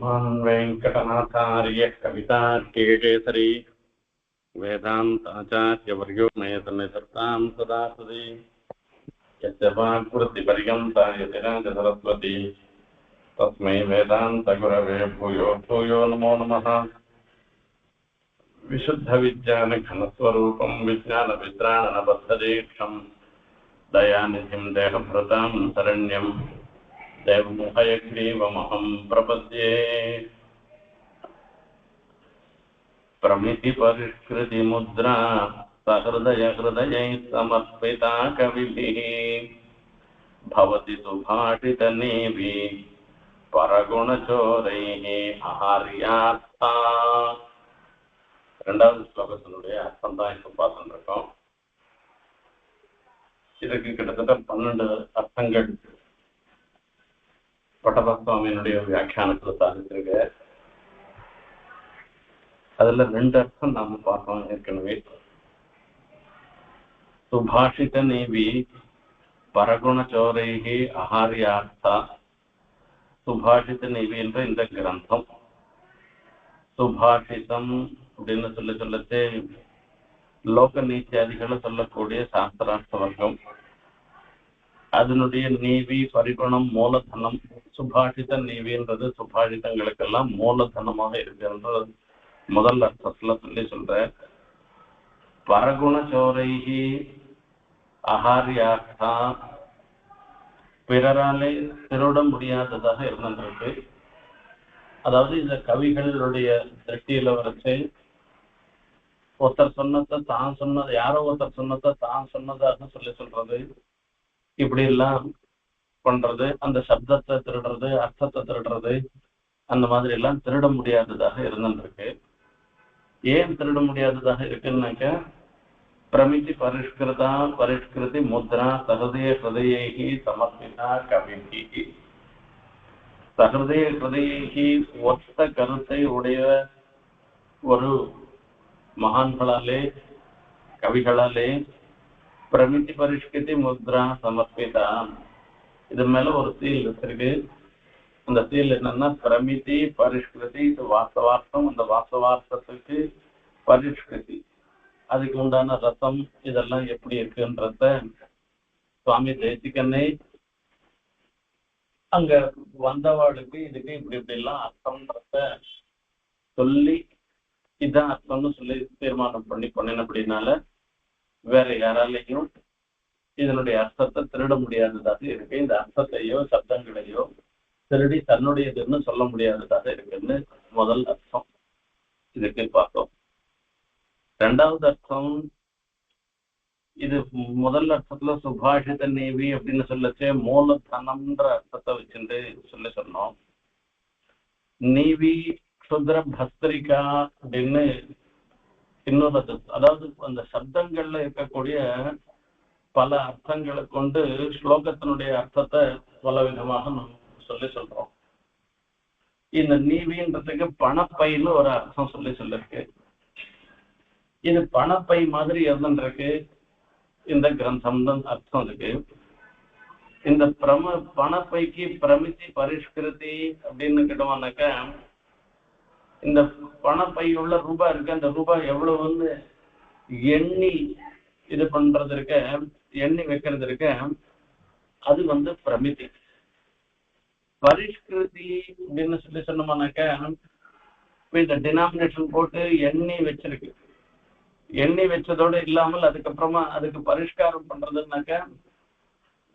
श्रीमान् वेङ्कटनाथार्य कवितार्किकेसरी वेदान्ताचार्यवर्यो मे सन्निधत्तां सदा सति यस्य वाक्कृतिपर्यन्ता यतिराजसरस्वती तस्मै वेदान्तगुरवे भूयो भूयो नमो नमः। विशुद्धविज्ञानघनस्वरूपं विज्ञानवित्राणनबद्धदीक्षं दयानिधिं देहभृतां शरण्यं देवमुहयग्रीवमहं प्रपद्ये। प्रमितिपरिष्कृतिमुद्रा सहृदयहृदयैः समर्पिता कविभिः भवति सुभाषितनेवि परगुणचोरैः आहार्यार्था। ரெண்டாவது ஸ்லோகத்தினுடைய அர்த்தம் தான் இப்போ பார்த்துட்டு இருக்கோம். இதுக்கு கிட்டத்தட்ட 12 அர்த்தங்கள் பட்டபசுவாமியினுடைய வியாக்கியானத்தில் சாதிச்சிருக்க. அதுல 2 அர்த்தம் நாம பார்த்தோம் ஏற்கனவே. சுபாஷித நேவி பரகுணச்சோரைகி ஆஹாரியார்த்தா. சுபாஷித நேவி என்ற இந்த கிரந்தம் சுபாஷிதம் அப்படின்னு சொல்லச்சு லோக நீத்தியாதிகளை சொல்லக்கூடிய சாஸ்திரார்த்த வர்க்கம். அதனுடைய நீவி பரிகுணம் மூலதனம். சுபாஷித நீவின்றது சுபாஷிதங்களுக்கெல்லாம் மூலதனமாக இருக்குன்றது முதல் அர்த்தத்துல சொல்ற. பரகுணச்சோரைகி ஆஹாரியார்த்தா, பிறராலே திருட முடியாததாக இருந்திருக்கு. அதாவது இந்த கவிகளுடைய திருஷ்டியில வரைச்சு ஒருத்தர் சொன்னதை தான் சொன்னது, யாரோ ஒருத்தர் சொன்னதை தான் சொன்னதாக சொல்றது, இப்படி எல்லாம் பண்றது, அந்த சப்தத்தை திருடுறது, அர்த்தத்தை திருடுறது, அந்த மாதிரி எல்லாம் திருட முடியாததாக இருந்துருக்கு. ஏன் திருட முடியாததாக இருக்குன்னாக்க, பிரமிதி பரிஷ்கிருதி முத்ரா சஹதய ஹிருதயைஹி சமர்ப்பிதா கவிஹி. சஹதய ஹிருதயைஹி ஒத்த கருத்தை உடைய ஒரு மகான்களாலே கவிகளாலே பிரமிதி பரிஷ்கிருதி முத்ரா சமர்ப்பிதா, இது மேல ஒரு சீல் வச்சிருக்கு. அந்த சீல் என்னன்னா பிரமிதி பரிஷ்கிருதி, இது வாசவார்த்தம். அந்த வாசவார்த்தத்துக்கு பரிஷ்கிருதி, அதுக்கு உண்டான ரசம், இதெல்லாம் எப்படி இருக்குன்றத சுவாமி தேசிகனே அங்க வந்தவாளுக்கு இதுக்கு இப்படி இப்படி எல்லாம் அர்த்தம்ன்றத சொல்லி இதான் அர்த்தம்னு சொல்லி தீர்மானம் பண்ணினபடினால வேற யாராலையும் இதனுடைய அர்த்தத்தை திருட முடியாததாக இருக்கு. இந்த அர்த்தத்தையோ சப்தங்களையோ திருடி தன்னுடையதுன்னு சொல்ல முடியாததாக இருக்குன்னு முதல் அர்த்தம் இதுக்கு பார்த்தோம். 2வது அர்த்தம், இது முதல் அர்த்தத்துல சுபாஷித நேவி அப்படின்னு சொல்லச்சே மூலதனம்ன்ற அர்த்தத்தை வச்சுட்டு சொன்னோம். நீவி க்ஷுத்ர பஸ்திரிகா அப்படின்னு இன்னொரு, அதாவது அந்த சப்தங்கள்ல இருக்கக்கூடிய பல அர்த்தங்களை கொண்டு ஸ்லோகத்தினுடைய அர்த்தத்தை பல விதமாக நம்ம சொல்றோம். இந்த நீவின்றதுக்கு பணப்பைன்னு ஒரு அர்த்தம் சொல்லிருக்கு. இது பணப்பை மாதிரி இருந்துருக்கு இந்த கிரந்தம் அர்த்தம் இருக்கு. இந்த பணப்பைக்கு பிரமிதி பரிஷ்கிருதி அப்படின்னு கேட்டோம்னாக்க, இந்த பணப்பையுள்ள ரூபாய் இருக்கு, அந்த ரூபாய் எவ்வளவுன்னு எண்ணி இது பண்றது இருக்க, எண்ணி வைக்கிறது இருக்க, அது பிரமிதி. பரிஷ்கிருதி அப்படின்னு சொன்னோம்னாக்க, இந்த டினாமினேஷன் போட்டு எண்ணி வச்சிருக்கு. எண்ணி வச்சதோடு இல்லாமல் அதுக்கப்புறமா அதுக்கு பரிஷ்காரம் பண்றதுனாக்க,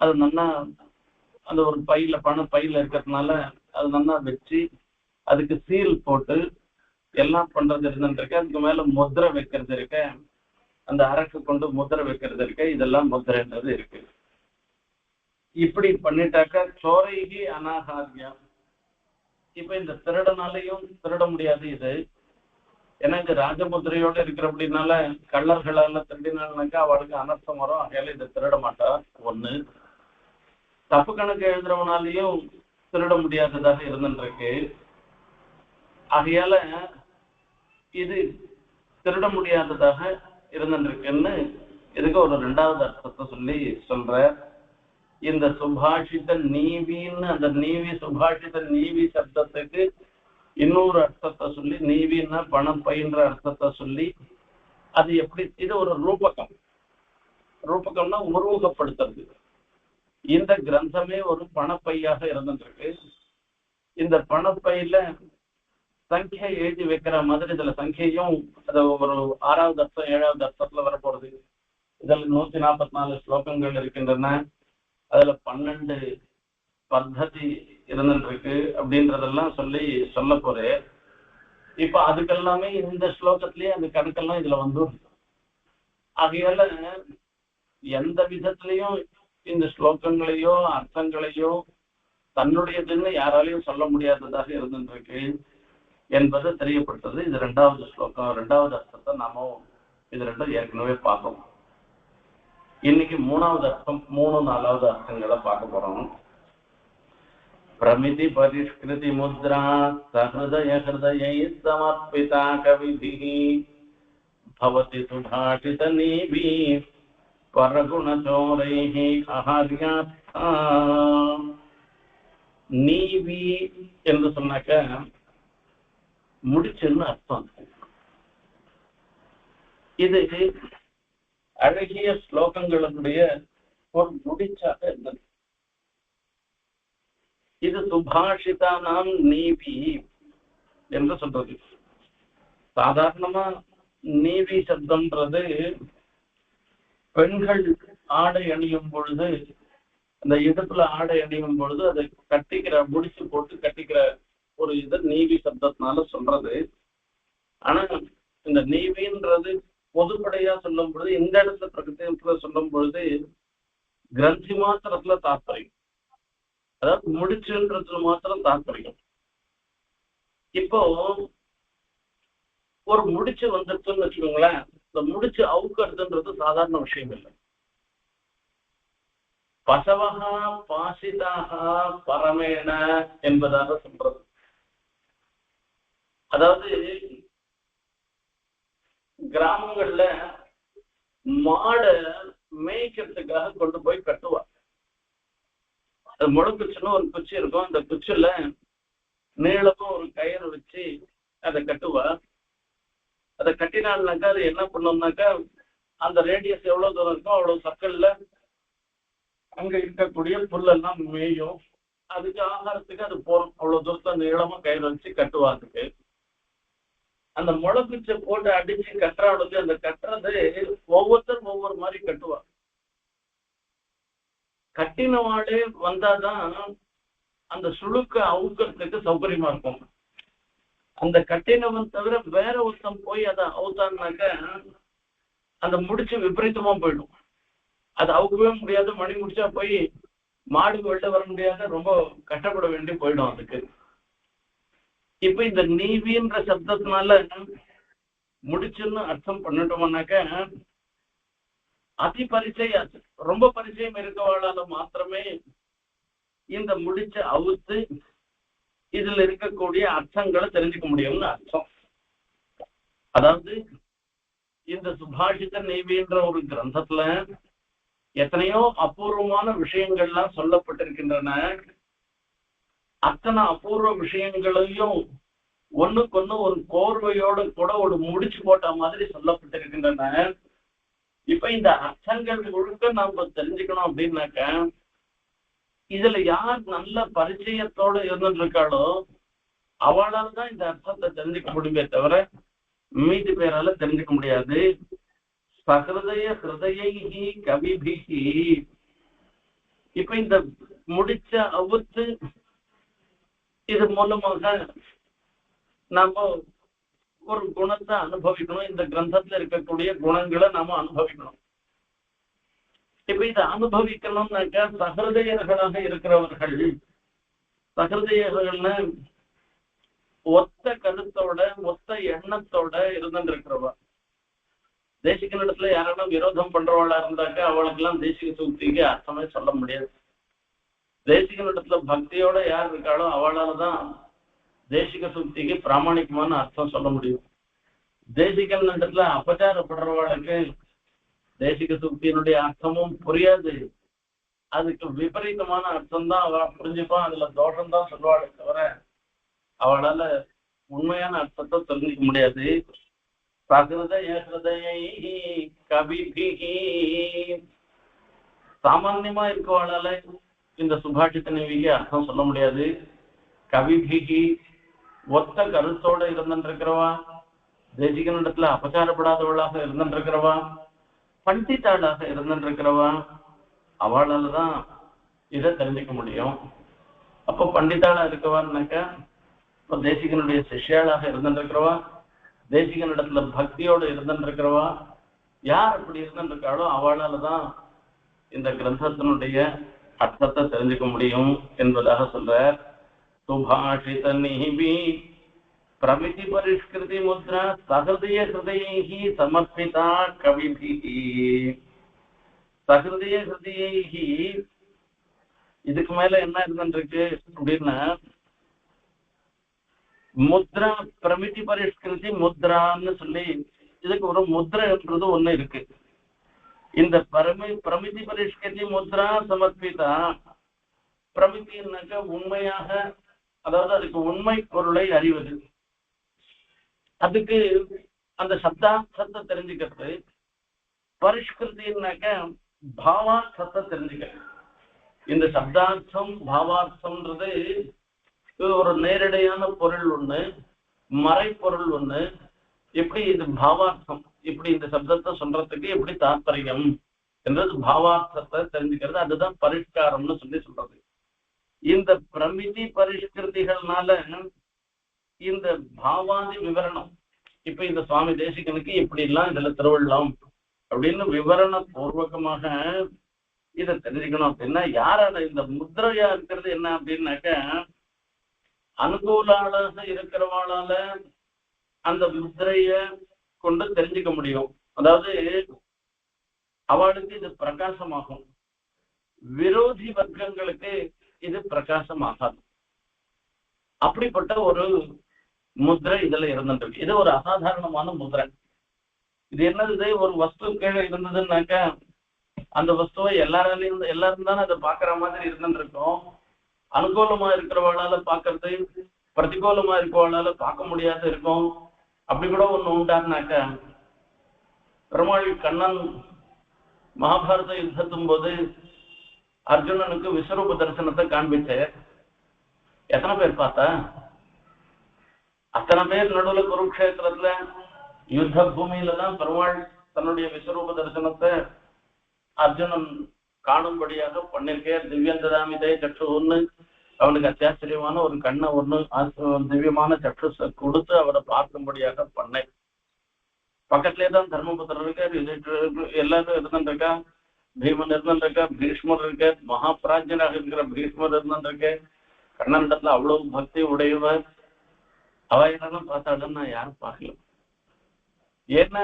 அது நல்லா அந்த ஒரு பையில பையில இருக்கிறதுனால அது நல்லா வச்சு அதுக்கு சீல் போட்டு எல்லாம் பண்றது இருந்துருக்கு. அதுக்கு மேல முத்திரை வைக்கிறது இருக்க, அந்த அரக்கு கொண்டு முத்திரை வைக்கிறது இருக்க, இதெல்லாம் முத்திரைன்றது இருக்கு. இப்படி பண்ணிட்டாக்க சோரைகி அனாகாரியா. இப்ப இந்த திருடனாலையும் திருட முடியாது இது. ஏன்னா இது ராஜமுத்திரையோட இருக்கிற அப்படின்னால கள்ளர்களால திருடினாக்கா அவளுக்கு அனர்த்தம் வரும். ஆகையால இதை திருட மாட்டா. ஒண்ணு, தப்பு கணக்கு எழுதுறவனாலையும் திருட முடியாததாக இருந்துருக்கு. ஆகையால இது திருட முடியாததாக இருந்துருக்குன்னு இதுக்கு ஒரு 2வது அர்த்தத்தை சொல்ற. இந்த சுபாஷித நீவின்னு, அந்த நீவி சுபாஷித நீவி சப்தத்துக்கு இன்னொரு அர்த்தத்தை சொல்லி நீவின்னா பணம் பயின்ற அர்த்தத்தை சொல்லி அது எப்படி இது ஒரு ரூபகம். ரூபகம்னா உருவகப்படுத்துறது. இந்த கிரந்தமே ஒரு பணப்பையாக இருந்துருக்கு. இந்த பணப்பையில சங்கியை எழுதி வைக்கிற மாதிரி இதுல சங்கியையும் அது ஒரு 6வது அர்த்தம் 7வது அர்த்தத்துல வரப்போறது. இதுல 144 ஸ்லோகங்கள் இருக்கின்றன. அதுல 12 பத்ததி இருந்துருக்கு அப்படின்றதெல்லாம் சொல்ல போறேன். இப்ப அதுக்கெல்லாமே இந்த ஸ்லோகத்திலேயே அந்த கணக்கெல்லாம் இதுல வந்துடும். ஆகையால எந்த விதத்திலையும் இந்த ஸ்லோகங்களையோ அர்த்தங்களையோ தன்னுடையதுன்னு யாராலையும் சொல்ல முடியாததாக இருந்துருக்கு என்பதை தெரியப்பட்டது. இது 2வது ஸ்லோகம். 2வது அர்த்தத்தை நாம இது ரெண்டும் ஏற்கனவே பார்த்தோம். இன்னைக்கு 3வது அர்த்தம் 3, 4வது அர்த்தங்களை பார்க்க போறோம். பிரமிதி பரிஷ்கிருதி முத்ரா சஹ்ருதய ஹ்ருதயை சமர்ப்பிதா கவிபிஹி பவதி சுபாஷித நீபி பரகுணசோரைஹி அஹர்யார்த்தா. நீவி என்று சொன்னாக்க முடிச்சுன்னு அர்த்தம். இது அழகிய ஸ்லோகங்களுடைய ஒரு முடிச்சாக இருந்தது. இது சுபாஷிதானாம் நீவி என்று சொல்றது. சாதாரணமா நீவி சப்தம்ன்றது பெண்கள் ஆடை அணியும் பொழுது, அந்த இடுப்புல ஆடை அணியும் பொழுது அதை கட்டிக்கிற முடிச்சு போட்டு கட்டிக்கிற ஒரு இது நீவி சப்தத்தினால சொல்றது. ஆனா இந்த நீவின்றது பொதுப்படையா சொல்லும் பொழுது, இந்த இடத்துல பிரகடனத்துல சொல்லும் பொழுது கிரந்தி மாத்திரத்துல தாற்பயம், அதாவது முடிச்சுன்றதுல மாத்திரம் தாற்பயம். இப்போ ஒரு முடிச்சு வந்துருச்சுன்னு வச்சுக்கோங்களேன், இந்த முடிச்சு அவுக்கிறதுன்றது சாதாரண விஷயம் இல்லை. பசவகா பாசிதாக பரமேன என்பதாக சொல்றது. அதாவது கிராமங்கள்ல மாடை மேய்க்கிறதுக்காக கொண்டு போய் கட்டுவா. அது முளைக்குச்சுன்னு ஒரு குச்சி இருக்கும். அந்த குச்சில நீளமும் ஒரு கயிறு வச்சு அதை கட்டுவா. அதை கட்டினால்னாக்கா அது என்ன பண்ணோம்னாக்கா அந்த ரேடியஸ் எவ்வளவு தூரம் இருக்கோ அவ்வளவு சர்க்கிள்ல அங்க இருக்கக்கூடிய புல்லெல்லாம் மேயும். அதுக்கு ஆகாரத்துக்கு அது போறோம். அவ்வளவு தூரத்துல நீளமா கயிறு வச்சு கட்டுவா. அதுக்கு அந்த முளைக்குச்சை போட்டு அடிச்சு கட்டுறாளுக்கு அந்த கட்டுறது ஒவ்வொருத்தரும் ஒவ்வொரு மாதிரி கட்டுவா. கட்டினவாளே வந்தாதான் அந்த சுழுக்க அவுக்கிறதுக்கு சௌகரியமா இருக்கும். அந்த கட்டினவன் தவிர வேற ஒருத்தன் போய் அதை அவுத்தான்னாக்க அந்த முடிச்சு விபரீதமா போயிடும். அது அவுக்கவே முடியாது. மணி முடிச்சா போய் மாடுக்கு வெளில வர முடியாது. ரொம்ப கஷ்டப்பட வேண்டி போயிடும் அதுக்கு. இப்ப இந்த நீவின்ற சப்தத்தினால முடிச்சுன்னு அர்த்தம் பண்ணிட்டோம்னாக்க அதி பரிச்சயம், ரொம்ப பரிச்சயம் இருக்கவாளால மாத்திரமே இந்த முடிச்ச அவுத்து இதுல இருக்கக்கூடிய அர்த்தங்களை தெரிஞ்சுக்க முடியும்னு அர்த்தம். அதாவது இந்த சுபாஷித நீவின்ற ஒரு கிரந்தத்துல எத்தனையோ அபூர்வமான விஷயங்கள்லாம் சொல்லப்பட்டிருக்கின்றன. அத்தனை அபூர்வ விஷயங்களையும் ஒண்ணுக்கொன்னு ஒரு கோர்வையோடு கூட ஒரு முடிச்சு போட்ட மாதிரி சொல்லப்பட்டிருக்கின்றன. இப்ப இந்த அர்த்தங்கள் முழுக்க நாம தெரிஞ்சுக்கணும் அப்படின்னாக்க இதுல யார் நல்ல பரிச்சயத்தோடு இருந்துட்டு இருக்காளோ அவளால் தான் இந்த அர்த்தத்தை தெரிஞ்சுக்க முடியுமே தவிர மீதி பேரால தெரிஞ்சுக்க முடியாது. சஹ்ருதய ஹிருதயைஹி கவிபிஹி. இப்ப இந்த முடிச்ச அவுத்து இது மூலமாக நாம ஒரு குணத்தை அனுபவிக்கணும். இந்த கிரந்தத்துல இருக்கக்கூடிய குணங்களை நாம அனுபவிக்கணும். இப்ப இதை அனுபவிக்கணும்னாக்கா சஹ்ருதயர்களாக இருக்கிறவர்கள், சஹ்ருதயர்கள்னு ஒத்த கருத்தோட ஒத்த எண்ணத்தோட இருந்துருக்கிறவா. தேசிக இடத்துல யாராலும் விரோதம் பண்றவளா இருந்தாக்கா அவளுக்கு எல்லாம் தேசிக சூக்திக்கு அர்த்தமே சொல்ல முடியாது. தேசிக இடத்துல பக்தியோட யார் இருக்காளோ அவளாலதான் தேசிக சூக்திக்கு பிராமணிகமான அர்த்தம் சொல்ல முடியும். தேசிக இடத்துல அபச்சாரப்படுறவளுக்கு தேசிக சூக்தியினுடைய அர்த்தமும் புரியாது. அதுக்கு விபரீதமான அர்த்தம் தான் அவ புரிஞ்சுப்பான். அதுல தோஷம் தான் சொல்லுவாளே தவிர அவளால உண்மையான அர்த்தத்தை தெரிஞ்சுக்க முடியாது. சகிருதய ஹிருதயை கவிபிகி, சாமான்யமா இருக்கவாளால இந்த சுபாஷித நீவிக்கு அர்த்தம் சொல்ல முடியாது. கவிபிகி, ஒத்த கருத்தோட இருந்திருக்கிறவா, தேசிகனிடத்துல அபச்சாரப்படாதவளாக இருந்திருக்கிறவா, பண்டித்தாளாக இருந்திருக்கிறவா, அவளாலதான் இதை தெரிஞ்சுக்க முடியும். அப்போ பண்டிதாளா இருக்கவான்னாக்கா இப்போ தேசிகனுடைய சிஷ்யாளாக இருந்திருக்கிறவா, தேசிகனிடத்துல பக்தியோடு இருந்திருக்கிறவா, யார் அப்படி இருந்திருக்காளோ அவளாலதான் இந்த கிரந்தத்தினுடைய அர்த்தத்தை தெரிஞ்சுக்க முடியும் என்பதாக சொல்றார். சுபாஷித நிஹிபி பிரமிதி பரிஷ்கிருதி முத்ரா சஹிருதய ஹிருதயைஹி சமர்ப்பிதா கவிபிஹி. சஹிருதய ஹிருதயைஹி, இதுக்கு மேல என்ன இருந்துருக்கு அப்படின்னா, முத்ரா பிரமிதி பரிஷ்கிருதி முத்ரான்னு சொல்லி இதுக்கு ஒரு முத்ரைன்றது ஒண்ணு இருக்கு. இந்த பிரமிதி பரிஷ்கிருதி முத்ரா சமர்ப்பிதா, பிரமிதினாக்க உண்மையாக, அதாவது அதுக்கு உண்மை பொருளை அறிவது, அதுக்கு அந்த சப்தார்த்தத்தை தெரிஞ்சுக்கிறது. பரிஷ்கிருதினாக்க பாவார்த்தத்தை தெரிஞ்சுக்கிறது. இந்த சப்தார்த்தம் பாவார்த்தம்ன்றது ஒரு நேரடியான பொருள் ஒண்ணு, மறைப்பொருள் ஒண்ணு. எப்படி இது பாவார்த்தம், இப்படி இந்த சப்தத்தை சொல்றதுக்கு எப்படி தாத்பரியம் என்றது பாவார்த்தத்தை தெரிஞ்சுக்கிறது. அதுதான் பரிஷ்காரம்னு சொல்லி சொல்றது. இந்த பிரமிதி பரிஷ்கிருதிகள்னால இந்த பாவாதி விவரணம், இப்ப இந்த சுவாமி தேசிகனுக்கு இப்படி எல்லாம் இதுல திருவள்ளம் அப்படின்னு விவரண பூர்வகமாக இதை தெரிஞ்சுக்கணும். அப்படின்னா யாரால இந்த முத்திரையா இருக்கிறது என்ன அப்படின்னாக்க, அனுகூலாளாக இருக்கிறவாளால அந்த முத்திரைய கொண்டு தெரிஞ்சுக்க முடியும். அதாவது அவளுக்கு இது பிரகாசமாகும், விரோதி வர்க்கங்களுக்கு இது பிரகாசமாகாது. அப்படிப்பட்ட ஒரு முத்திரை இதுல இருந்துருக்கு. இது ஒரு அசாதாரணமான முத்திரை. இது என்னது, ஒரு வஸ்து கீழே இருந்ததுன்னாக்க அந்த வஸ்துவை எல்லாரும் தானே அதை பாக்குற மாதிரி இருந்துருக்கும். அனுகூலமா இருக்கிறவளால பாக்குறது, பிரதிகூலமா இருக்கிறவளால பார்க்க முடியாத இருக்கும். அப்படி கூட ஒண்ணு உண்டாருனாக்க, பெருமாள் கண்ணன் மகாபாரத யுத்தத்தும் போது அர்ஜுனனுக்கு விஸ்வரூப தரிசனத்தை காண்பிச்சு எத்தனை பேர் பார்த்தா? அத்தனை பேர் நடுவுல குருக்ஷேத்திரத்துல யுத்த பூமியில தான் பெருமாள் தன்னுடைய விஸ்வரூப தரிசனத்தை அர்ஜுனன் காணும்படியாக பண்ணிருக்கேன். திவ்யந்ததாமிதே சற்று ஒண்ணு, அவனுக்கு அத்தியாச்சரியமான ஒரு கண்ணை ஒண்ணு, திவ்யமான சற்று கொடுத்து அவரை பார்க்கும்படியாக பண்ணேன். பக்கத்திலே தான் தர்மபுத்திரர் இருக்கார், எல்லாரும் இருந்துருக்கா, பீமன் இருந்துருக்கா, பீஷ்மர் இருக்க, மகாபிராஜ்யனாக இருக்கிற பீஷ்மர் இருந்துருக்க. கண்ணனிடத்துல அவ்வளவு பக்தி உடையவர். அவ என்னெல்லாம் பார்த்தாலும் நான் யாரும் பார்க்கல. ஏன்னா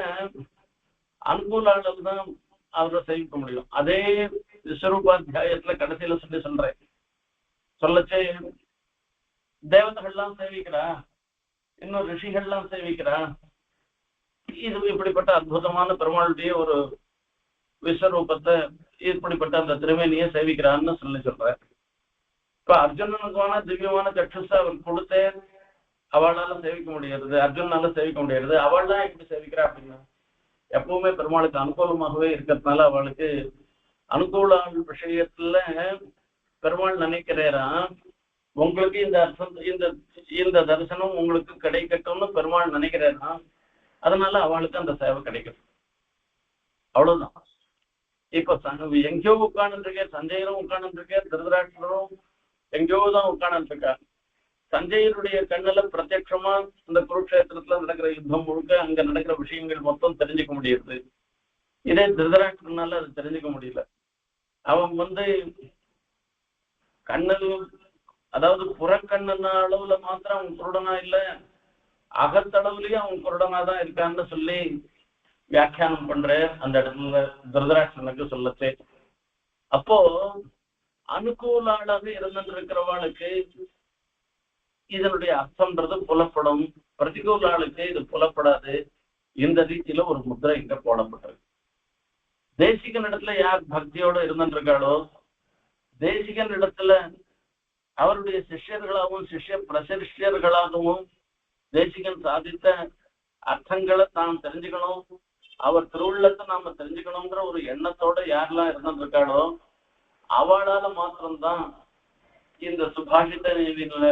அனுகூலாளர் தான் அவரை சேவிக்க முடியும். அதே விஸ்வரூபாத்தியாயத்துல கடைசியில சொல்றேன், சொல்லச்சே தேவதைகள்லாம் சேவிக்கிறா, இன்னும் ரிஷிகள்லாம் சேவிக்கிறா. இது இப்படிப்பட்ட அற்புதமான பெருமாளுடைய ஒரு விஸ்வரூபத்தை, இப்படிப்பட்ட அந்த திருமேனியை சேவிக்கிறான்னு சொல்றேன். இப்ப அர்ஜுனனுக்கான திவ்யமான சற்றுசை அவர் கொடுத்தே அவளால சேவிக்க முடியாது, அர்ஜுனால சேவிக்க முடியாது. அவள் தான் எப்படி சேவிக்கிறா அப்படின்னா, எப்பவுமே பெருமாளுக்கு அனுகூலமாகவே இருக்கிறதுனால அவளுக்கு அனுகூல விஷயத்துல பெருமாள் நினைக்கிறேரா, உங்களுக்கு இந்த அர்த்தம், இந்த தரிசனம் உங்களுக்கு கிடைக்கட்டும்னு பெருமாள் நினைக்கிறேரா. அதனால அவளுக்கு அந்த சேவை கிடைக்கும். அவ்வளவுதான். இப்ப எங்கேயோ உட்கார்ந்து இருக்க, சஞ்சயரும் உட்கார்ந்து இருக்க, திருதராஷ்டிரரும் எங்கேயோ தான் உட்கார்ந்து இருக்கா. சஞ்சயருடைய கண்ணுல பிரத்யட்சமா இந்த குருக்ஷேத்திரத்துல நடக்கிற யுத்தம் முழுக்க, அங்க நடக்கிற விஷயங்கள் மொத்தம் தெரிஞ்சுக்க முடியுது. இதே திருதராஷ்டிரனால அது தெரிஞ்சுக்க முடியல. அவன் கண்ணு, அதாவது புறக்கண்ணன அளவுல மாத்திரம் அவன் குருடனா இல்ல, அகத்தளவுலயும் அவன் குருடனா தான் இருக்கான்னு சொல்லி வியாக்கியானம் பண்ற அந்த இடத்துல திருதராஷ்டிரனுக்கு சொல்லச்சே. அப்போ அனுகூலாளாக இருந்திருக்கிறவளுக்கு இதனுடைய அர்த்தம்ன்றது புலப்படும், பிரதிகூலாளுக்கு இது புலப்படாது. இந்த ரீதியில ஒரு முத்திரை இங்க போடப்பட்டிருக்கு. தேசிகன் இடத்துல யார் பக்தியோட இருந்திருக்காளோ, தேசிகன் இடத்துல அவருடைய சிஷ்யர்களாகவும் சிஷ்ய பிரசிஷ்யர்களாகவும் தேசிகன் சாதித்த அர்த்தங்களை தான் தெரிஞ்சுக்கணும், அவர் திருவுள்ளத்தை நாம தெரிஞ்சுக்கணுங்கிற ஒரு எண்ணத்தோட யாரெல்லாம் இருந்துருக்காளோ அவளால மாத்திரம்தான் இந்த சுபாஷித நீவில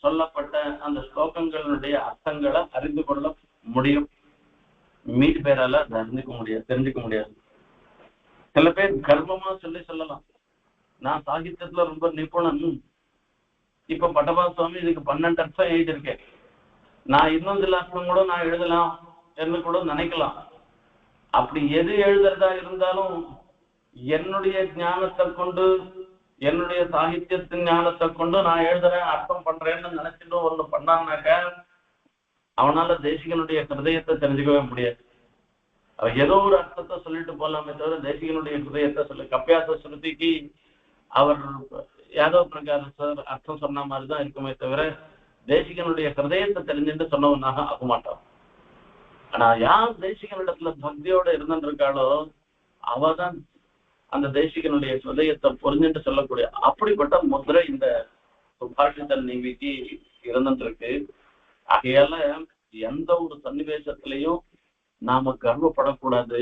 சொல்லப்பட்ட அந்த ஸ்லோகங்களுடைய அர்த்தங்களை அறிந்து கொள்ள முடியும். மீதி பேரால அதை தெரிஞ்சுக்க முடியாது. சில பேர் கர்வமா சொல்லலாம், நான் சாகித்யத்துல ரொம்ப நிபுணன், இப்ப பட்டபா சுவாமி இதுக்கு 12 அர்த்தம் எழுதியிருக்கேன், நான் இன்னும் சில அர்த்தம் கூட நான் எழுதலாம் என்று கூட நினைக்கலாம். அப்படி எது எழுதுறதா இருந்தாலும் என்னுடைய ஞானத்தை கொண்டு, என்னுடைய சாகித்யத்தின் ஞானத்தை கொண்டு நான் எழுதுறேன், அர்த்தம் பண்றேன்னு நினைச்சிட்டு ஒண்ணு பண்ணான்னாக்க அவனால தேசிகனுடைய ஹிருதயத்தை தெரிஞ்சுக்கவே முடியாது. அவன் ஏதோ ஒரு அர்த்தத்தை சொல்லிட்டு போலாமே தவிர தேசிகனுடைய ஹிருதயத்தை சொல்லு. கப்பியாச ஸ்ருதிக்கு அவர் யாதவ பிரகாசர் அர்த்தம் சொன்ன மாதிரிதான் இருக்குமே தவிர தேசிகனுடைய ஹிருதயத்தை தெரிஞ்சுட்டு சொன்னவனாக ஆக மாட்டான். ஆனா யார் தேசிகனிடத்துல பக்தியோட இருந்துட்டு இருக்காளோ அவதான் அந்த தேசிகனுடைய ஹிருதயத்தை புரிஞ்சுட்டு சொல்லக்கூடிய அப்படிப்பட்ட முத்திரை இந்த சுபாஷித நீவிக்கு இருந்துட்டு இருக்கு. ஆகையால எந்த ஒரு சன்னிவேசத்திலையும் நாம கர்வப்படக்கூடாது.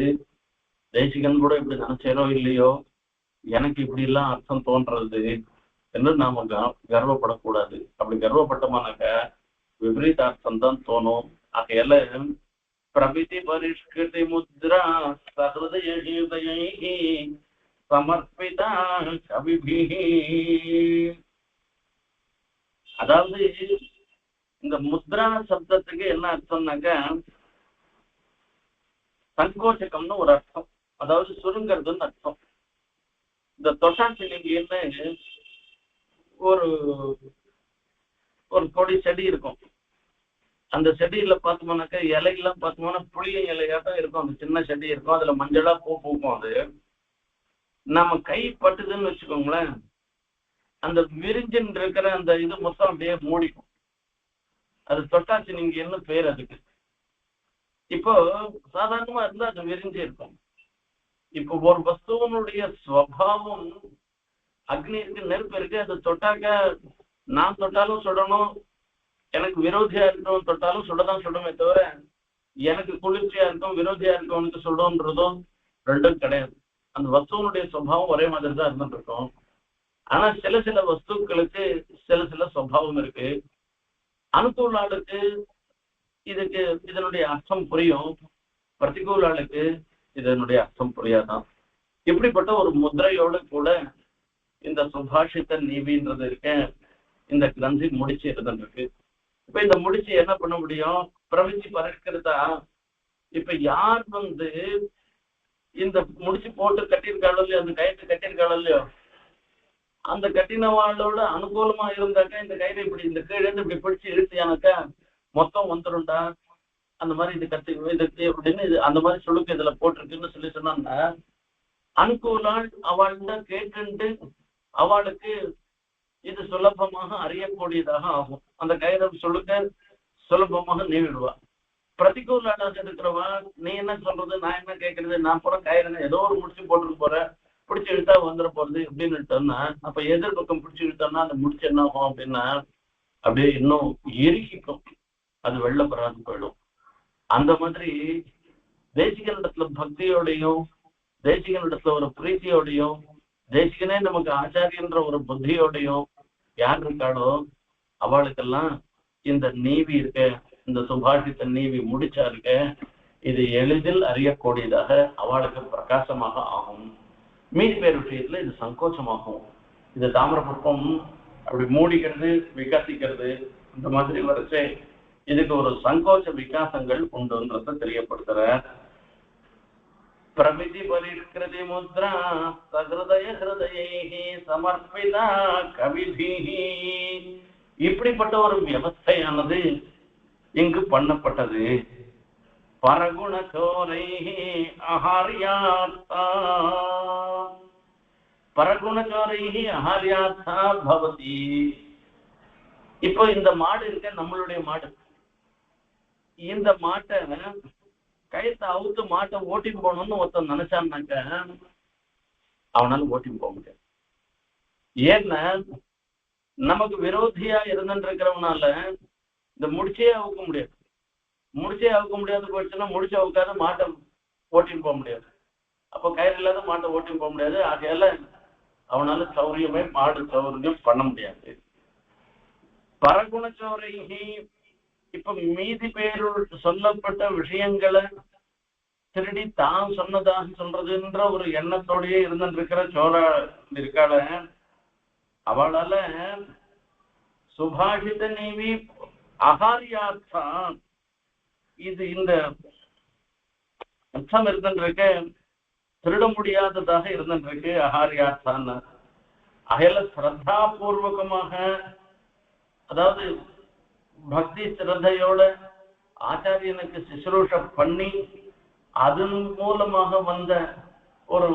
தேசிகன் கூட இப்படி நினைச்சேனோ இல்லையோ, எனக்கு இப்படி எல்லாம் அர்த்தம் தோன்றது என்று நாம கர்வப்படக்கூடாது. அப்படி கர்வப்பட்டோமானாக்க விபரீதார்த்தம் தான் தோணும். ஆகையால பிரபிதி பரிஷ்கிருதி முத்ரா சஹ்ருதய சமர்ப்பிதா கவிபிஹி. அதாவது இந்த முத்ரா சப்தத்துக்கு என்ன அர்த்தம்னாக்க சங்கோச்சகம்னு ஒரு அர்த்தம், அதாவது சுருங்கிறதுன்னு அர்த்தம். இந்த தொட்டாச்சிலிங்கின்னு ஒரு ஒரு கொடி செடி இருக்கும். அந்த செடியில பார்த்தோம்னாக்கா இலையெல்லாம் பார்த்தோம்னா புளிய இலையாட்டம் இருக்கும். அந்த சின்ன செடி இருக்கும், அதுல மஞ்சளா பூ பூக்கும். அது நம்ம கை பட்டுதுன்னு வச்சுக்கோங்களேன், அந்த விரிஞ்சின் இருக்கிற அந்த இது மொத்தம் அப்படியே மூடிக்கும். அது தொட்டாச்சிலிங்கின்னு பேர் அதுக்கு. இப்போ சாதாரணமா இருந்தா அது விரிஞ்சு இருக்கும். இப்போ ஒரு வஸ்துவனுடைய ஸ்வபாவம், அக்னி இருக்கு, நெருப்பு இருக்கு, அது தொட்டாக்க நான் தொட்டாலும் சுடணும், எனக்கு விரோதியா இருக்கணும் தொட்டாலும் சுடதான் சுடுமே தவிர எனக்கு குளிர்ச்சியா இருக்கும் விரோதியா இருக்கவனுக்கு சுடும்ன்றதும் ரெண்டும் கிடையாது. அந்த வஸ்துவனுடைய சுபாவம் ஒரே மாதிரி தான் இருந்துட்டு இருக்கும். ஆனா சில சில வஸ்துக்களுக்கு சில சில சுபாவம் இருக்கு. அனுகூல ஆளுக்கு இதுக்கு இதனுடைய அர்த்தம் புரியும், பிரதிகூல ஆளுக்கு இதனுடைய அர்த்தம் புரியாதான். இப்படிப்பட்ட ஒரு முத்திரையோடு கூட இந்த சுபாஷித நீவின்றது இருக்க இந்த கிரந்தி முடிச்சு இருந்துருக்கு. இப்ப இந்த முடிச்சு என்ன பண்ண முடியும், பிரவிச்சி பரிஷ்கிருதா. இப்ப யார் இந்த முடிச்சு போட்டு கட்டியிருக்காளோ இல்லையோ, அந்த கயிற்று கட்டியிருக்காளோ இல்லையோ, அந்த கட்டினவாளோட அனுகூலமா இருந்தாக்கா இந்த கயிறு இப்படி இந்த கீழே இப்படி பிடிச்சு இழுத்தியானாக்கா மொத்தம் வந்துரும்டா, அந்த மாதிரி இது கட்டி இது அப்படின்னு இது அந்த மாதிரி சுழுக்கு இதுல போட்டிருக்குன்னு சொல்லி சொன்னான்னா அனுகூலாள் அவள்கிட்ட கேட்டு அவளுக்கு இது சுலபமாக அறியக்கூடியதாக ஆகும். அந்த கயிறை சுழுக்க சுலபமாக நீவிடுவா. பிரதிகூலாளாக இருக்கிறவா நீ என்ன சொல்றது, நான் என்ன கேட்கறது, நான் போற கயிறு ஏதோ ஒரு முடிச்சு போட்டுட்டு போறேன், பிடிச்சி இழுத்தா வந்துட போறது அப்படின்னு இட்டோம்னா, அப்ப எதிர்பக்கம் பிடிச்சி இழுத்தோம்னா அந்த முடிச்சு என்ன ஆகும் அப்படின்னா அப்படியே இன்னும் எரிக்கும், அது வெள்ள பெறாது போயிடும். அந்த மாதிரி தேசிகனிடத்துல பக்தியோடையும் தேசிகனிடத்துல ஒரு பிரீத்தியோடையும் தேசிகனே நமக்கு ஆச்சாரியன்ற ஒரு புத்தியோடையும் யார் இருக்காளோ அவளுக்கெல்லாம் இந்த நீவி இருக்க, இந்த சுபாஷித்த நீவி முடிச்சா இருக்க, இது எளிதில் அறியக்கூடியதாக அவளுக்கு பிரகாசமாக ஆகும். மீதி பேர் விஷயத்துல இது சங்கோச்சமாகும். இது தாமிரபுஷ்பம் அப்படி மூடிக்கிறது விகாசிக்கிறது இந்த மாதிரி வரிசை இதுக்கு ஒரு சங்கோச்ச விகாசங்கள் உண்டுன்றத தெரியப்படுத்துற. பிரமிதி பரிஷ்கிருதி முத்ரா சஹ்ருதய ஹிருதயைஹி சமர்ப்பிதா கவிபிஹி. இப்படிப்பட்ட ஒரு வியவஸ்தையானது இங்கு பண்ணப்பட்டது. பரகுண சோரைஹி அஹாரியார்த்தா பரகுணச்சோரைஹி அஹாரியார்த்தா பவதி. இப்போ இந்த மாடு இருக்க, நம்மளுடைய மாடு, இந்த மாட்டை கயத்தை அவுத்து மாட்டை ஓட்டி போகணும்னு ஒருத்தன் நினைச்சான்னாக்க அவனால ஓட்டி போக முடியாது. ஏன்னா நமக்கு விரோதியா இருந்துட்டு இருக்கிறவனால இந்த முடிச்சே அவுக்க முடியாது. முடிச்சே அவுக்க முடியாது போயிடுச்சுன்னா முடிச்ச அவுக்காத மாட்டை ஓட்டின்னு போக முடியாது. அப்போ கயிறு இல்லாத மாட்டை ஓட்டின்னு போக முடியாது. ஆகையால அவனால சௌரியமே மாடு சௌரியம் பண்ண முடியாது. பரகுண சௌரிகி இப்ப மீதி பேருள் சொல்லப்பட்ட விஷயங்களை திருடி தான் சொன்னதாக சொல்றதுன்ற ஒரு எண்ணத்தோடயே இருந்துருக்கிற சோழ இருக்காள, அவளால சுபாஷித நீவி அகாரியார்த்தம் இது இந்த அர்த்தம் இருந்துருக்கு, திருட முடியாததாக இருந்துருக்கு அகாரியார்த்தான்னு. அகையில ஸ்ரத்தா பூர்வகமாக, அதாவது பக்தி ஸ்ரத்தையோட ஆச்சாரியனுக்கு சிசுரூஷ பண்ணி அதன் மூலமாக வந்த ஒரு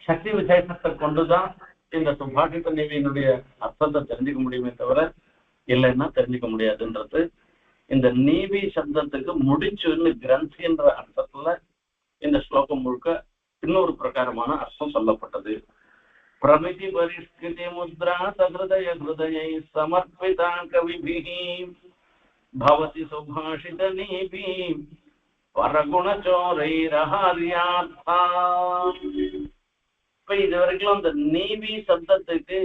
சக்தி விசேஷத்தை கொண்டுதான் இந்த சுபாஷித நீவியினுடைய அர்த்தத்தை தெரிஞ்சுக்க முடியுமே தவிர இல்லைன்னா தெரிஞ்சுக்க முடியாதுன்றது. இந்த நீவி சப்தத்துக்கு முடிச்சுன்னு கிரந்தின்ற அர்த்தத்துல இந்த ஸ்லோகம் முழுக்க இன்னொரு பிரகாரமான அர்த்தம் சொல்லப்பட்டது. பிரமிதி பரிஷ்கிருதி முத்ரா சஹிருதய ஹிருதயை சமர்ப்பிதா கவிபிஹி பவதி சுபாஷித நீவி பரகுணச்சோரைரஹார்யார்த்தா. இப்ப இது வரைக்கும் அந்த நீவி சப்தத்துக்கு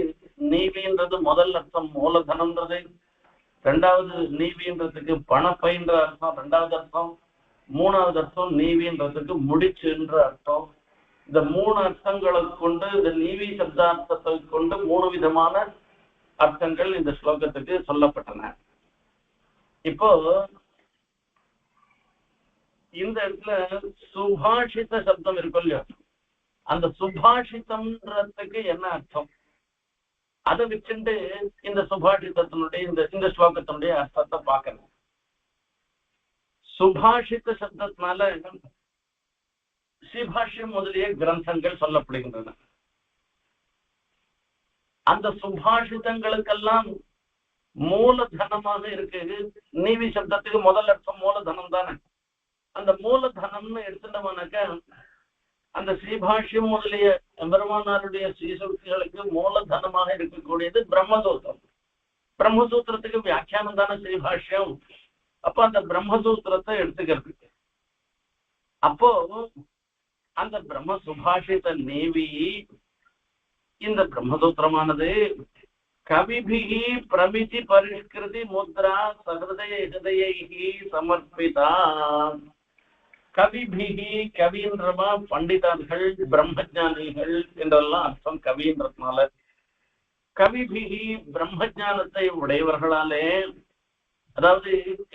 நீவின்றது முதல் அர்த்தம் மூலதனம்ன்றது, ரெண்டாவது நீவின்றதுக்கு பணப்பைன்ற அர்த்தம் ரெண்டாவது அர்த்தம், மூணாவது அர்த்தம் நீவின்றதுக்கு முடிச்சுன்ற அர்த்தம். இந்த மூணு அர்த்தங்களை கொண்டு இந்த நீவி சப்தார்த்தத்தை கொண்டு மூணு விதமான அர்த்தங்கள் இந்த ஸ்லோகத்துக்கு சொல்லப்பட்டன. இப்போ இந்த இடத்துல சுபாஷித சப்தம் இருக்கும் இல்லையா, அந்த சுபாஷிதம்ன்றதுக்கு என்ன அர்த்தம் அதை வச்சுட்டு இந்த சுபாஷிதத்தினுடைய இந்த ஸ்லோகத்தினுடைய அர்த்தத்தை பார்க்கணும். சுபாஷித சப்தத்தினால ஸ்ரீபாஷ்யம் முதலிய கிரந்தங்கள் சொல்லப்படுகின்றன. அந்த சுபாஷிதங்களுக்கெல்லாம் மூலதனமாக இருக்கு. நீவி சப்தத்துக்கு முதல் அர்த்தம் மூலதனம் தானே. அந்த மூலதனம்னு எடுத்துட்டோம்னாக்க அந்த ஸ்ரீபாஷ்யம் முதலிய எம்பெருமானாருடைய ஸ்ரீசக்திகளுக்கு மூலதனமாக இருக்கக்கூடியது பிரம்மசூத்திரம். பிரம்மசூத்திரத்துக்கு வியாக்கியானம் தானே ஸ்ரீபாஷ்யம். அப்ப அந்த பிரம்மசூத்திரத்தை எடுத்துக்கிறது. அப்போ அந்த பிரம்ம சுபாஷித நீவி இந்த பிரம்மசூத்திரமானது கவிபிகி பிரமிதி பரிஷ்கிருதி முத்ரா சஹிருதய ஹிருதயைஹி சமர்ப்பிதா. கவிபிகி கவின்றமா பண்டிதர்கள் பிரம்மஜானிகள் என்றெல்லாம் அர்த்தம் கவின்றதுனால. கவிபிகி பிரம்மஜானத்தை உடையவர்களாலே, அதாவது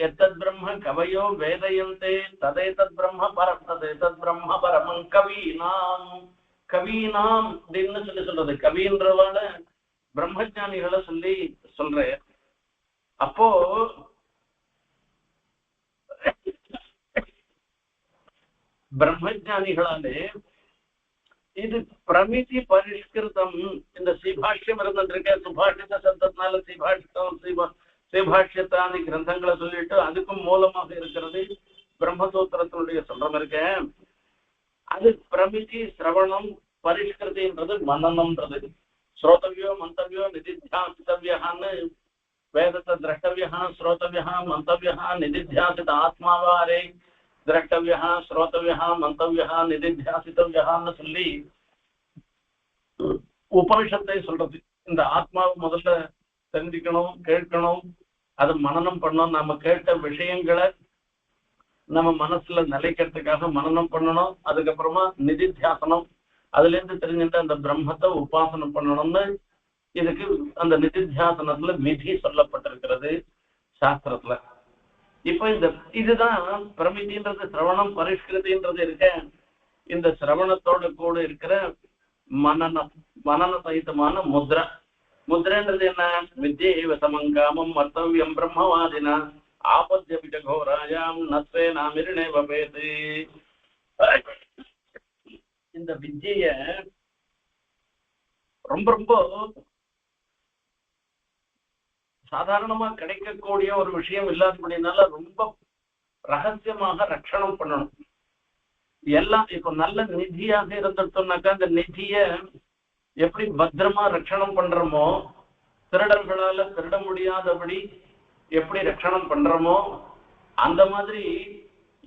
எத்தத் பிரம்ம கவயோ வேதயந்தே ததேதத் பிரம்ம பரம் ததேதத் பிரம்ம பரமம் கவீனாம். கவீனாம் அப்படின்னு சொல்றது கவின்றவால பிரம்மஜானிகளை சொல்லி சொல்ற. அப்போ பிரம்மஜானிகளாலே இது பிரமிதி பரிஷ்கிருதம். இந்த ஸ்ரீபாஷ்யம் இருந்திருக்க சுபாஷித சப்தத்தினால ஸ்ரீபாஷிதம் ஸ்ரீபாஷ்யத்தாதி கிரந்தங்களை சொல்லிட்டு அதுக்கும் மூலமாக இருக்கிறது பிரம்மசூத்திரத்தினுடைய சொல்றம் இருக்க. அது பிரமிதி சிரவணம் பரிஷ்கிருதின்றது மனநம்ன்றது. ஸ்ரோதவியோ மந்தவியோ நிதித்தியாசித்தவியான்னு வேதத்தை திரஷ்டவியா ஸ்ரோதவியா மந்தவியா நிதித்தியாசித ஆத்மாவாரே திரஷ்டவியா ஸ்ரோதவியா மந்தவியா நிதித்தியாசித்தவியான்னு சொல்லி உபனிஷத்தை சொல்றது. இந்த ஆத்மாவை முதல்ல தெரிஞ்சுக்கணும், கேட்கணும், அதை மனனம் பண்ணணும். நம்ம கேட்ட விஷயங்களை நம்ம மனசுல நிலைக்கிறதுக்காக மனனம் பண்ணணும். அதுக்கப்புறமா நிதித்தியாசனம், அதுல இருந்து தெரிஞ்சுட்டு அந்த பிரம்மத்தை உபாசனம் பண்ணணும்னு இதுக்கு அந்த நிதித்தியாசனத்துல விதி சொல்லப்பட்டிருக்கிறது சாஸ்திரத்துல. இப்ப இதுதான் பிரமிதின்றது சிரவணம் பரிஷ்கிருதின்றது இருக்க. இந்த சிரவணத்தோட கூட இருக்கிற மனன சகிதமான முத்ரா. முத்ரன்றது என்ன? வித்யைவ சமங்காமம் வர்த்தவ்யம் பிரம்மவாதினா ஆபத்ய பிடகோராயாம் நஸ்வே நாமிருணே வபேது. இந்த வித்ய ரொம்ப ரொம்ப சாதாரணமா கிடைக்கக்கூடிய ஒரு விஷயம் இல்லாதபடினால ரொம்ப ரகசியமாக ரட்சணம் பண்ணணும். எல்லாம் இப்ப நல்ல நிதியாக இருந்துட்டோம்னாக்கா அந்த நிதிய எப்படி பத்திரமா ரட்சணம் பண்றோமோ, திருடர்களால திருட முடியாதபடி எப்படி ரட்சணம் பண்றோமோ அந்த மாதிரி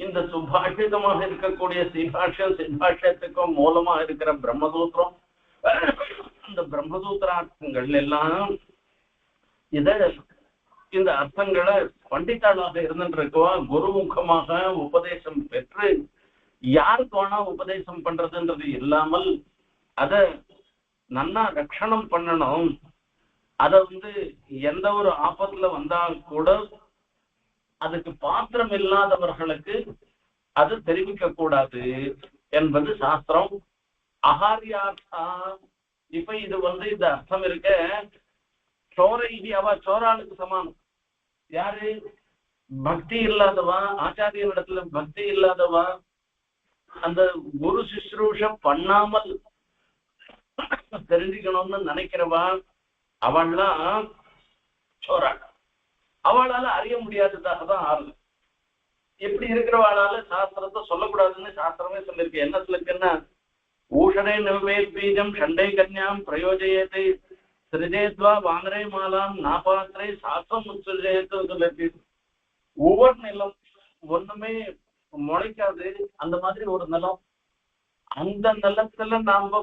இந்த சுபாஷிதமாக இருக்கக்கூடிய ஸ்ரீபாஷ்யம் சிபாஷ்யத்துக்கும் மூலமா இருக்கிற பிரம்மசூத்திரம் அந்த பிரம்மசூத்திரார்த்தங்கள் எல்லாம் இந்த அர்த்தங்களை பண்டிதாளாக இருந்துருக்கவா குருமுகமாக உபதேசம் பெற்று யாருக்கு வேணா உபதேசம் பண்றதுன்றது இல்லாமல் அத நல்லா ரட்சணம் பண்ணணும். அத எந்த ஒரு ஆபத்துல வந்தால் கூட அதுக்கு பாத்திரம் இல்லாதவர்களுக்கு அது தெரிவிக்க கூடாது என்பது சாஸ்திரம். அகாரியார்த்தா இப்ப இது இந்த அர்த்தம் இருக்க சோரைகி அவ சோராளுக்கு சமானம். யாரு பக்தி இல்லாதவா, ஆச்சாரியனிடத்துல பக்தி இல்லாதவா, அந்த குரு சுஷ்ரூஷம் பண்ணாமல் தெரிஞ்சுக்கணும்னு நினைக்கிறவா, அவள்லாம் சோரா. அவளால அறிய முடியாததாக தான் ஆறுது. எப்படி இருக்கிறவாளால சாஸ்திரத்தை சொல்லக்கூடாதுன்னு சாஸ்திரமே சொல்லிருக்கு. என்ன சொல்லிருக்குன்னா, ஊஷணே நிர்வேத் பீஜம் சண்டை கன்யாம் பிரயோஜயத்தை சிறிஜேத்வா வானரே மாலாம் நாபாத்திரை சாஸ்திரம் முத்சுஜயத்து சொல்லிருக்கு. ஒவ்வொரு நிலம் ஒண்ணுமே முளைக்காது, அந்த மாதிரி ஒரு நிலம். அந்த நிலத்துல நாம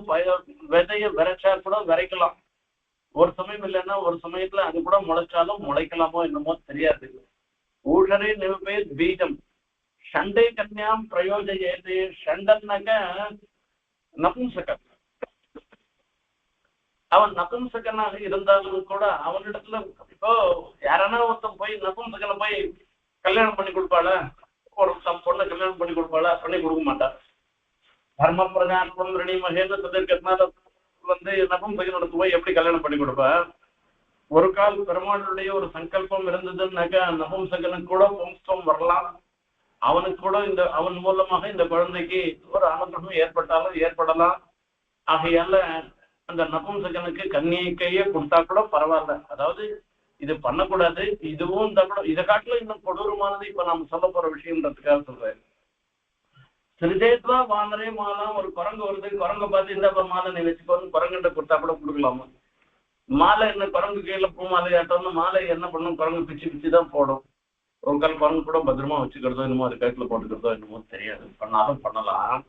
விதைய விரைச்சா கூட விரைக்கலாம். ஒரு சமயம் இல்லைன்னா ஒரு சமயத்துல அது கூட முளைச்சாலும் முளைக்கலாமோ என்னமோ தெரியாது. ஊழரே நிர்வேத் பீஜம் சண்டை கன்யாம் பிரயோஜயத்தை. சண்டன்னாக்க நபும்சகன். அவன் நபும்சகனாக இருந்தாலும் கூட அவனிடத்துல இப்போ யாரானா ஒருத்தன் போய் நபும்சகனை போய் கல்யாணம் பண்ணி கொடுப்பாள, ஒரு பொண்ணை கல்யாணம் பண்ணி கொடுப்பாளா? பண்ணி கொடுக்க மாட்டா. தர்ம பிரஜாத்மம் ரணி மகேந்திர சொல்லிருக்கிறதுனால நபும்சகனுக்கு போய் எப்படி கல்யாணம் பண்ணி கொடுப்பா? ஒரு கால் பெருமாளுடைய ஒரு சங்கல்பம் இருந்ததுன்னாக்கா நபும்சகனுக்கு கூட வம்சம் வரலாம். அவனுக்கு கூட அவன் மூலமாக இந்த குழந்தைக்கு ஒரு அனுகிரகம் ஏற்பட்டாலும் ஏற்படலாம். ஆகையால அந்த நபும்சகனுக்கு கன்னிகையே கொடுத்தா கூட பரவாயில்ல. அதாவது இது பண்ணக்கூடாது. இதுவும் இருந்தா கூட இதை காட்டிலும் இன்னும் கொடூரமானது இப்ப நாம சொல்ல போற விஷயம்ன்றதுக்காக சொல்றேன். சிறிதேத்வா வானரே மாலாம். ஒரு குரங்கு வருது, குரங்க பார்த்து இந்த மாலை நீ வச்சுக்கோன்னு குரங்கிட்ட கொடுத்தா கூட கொடுக்கலாமா? மாலை என்ன குரங்கு கீழே பூ மாலையாட்டோம்னு மாலை என்ன பண்ணும்? குரங்கு பிச்சு பிச்சு தான் போடும். ஒரு கால் குரங்கு கூட பத்திரமா வச்சுக்கிறதோ என்னமோ அது கழுத்துல போட்டுக்கிறதோ என்னமோ தெரியாது. பண்ணாலும் பண்ணலாம்.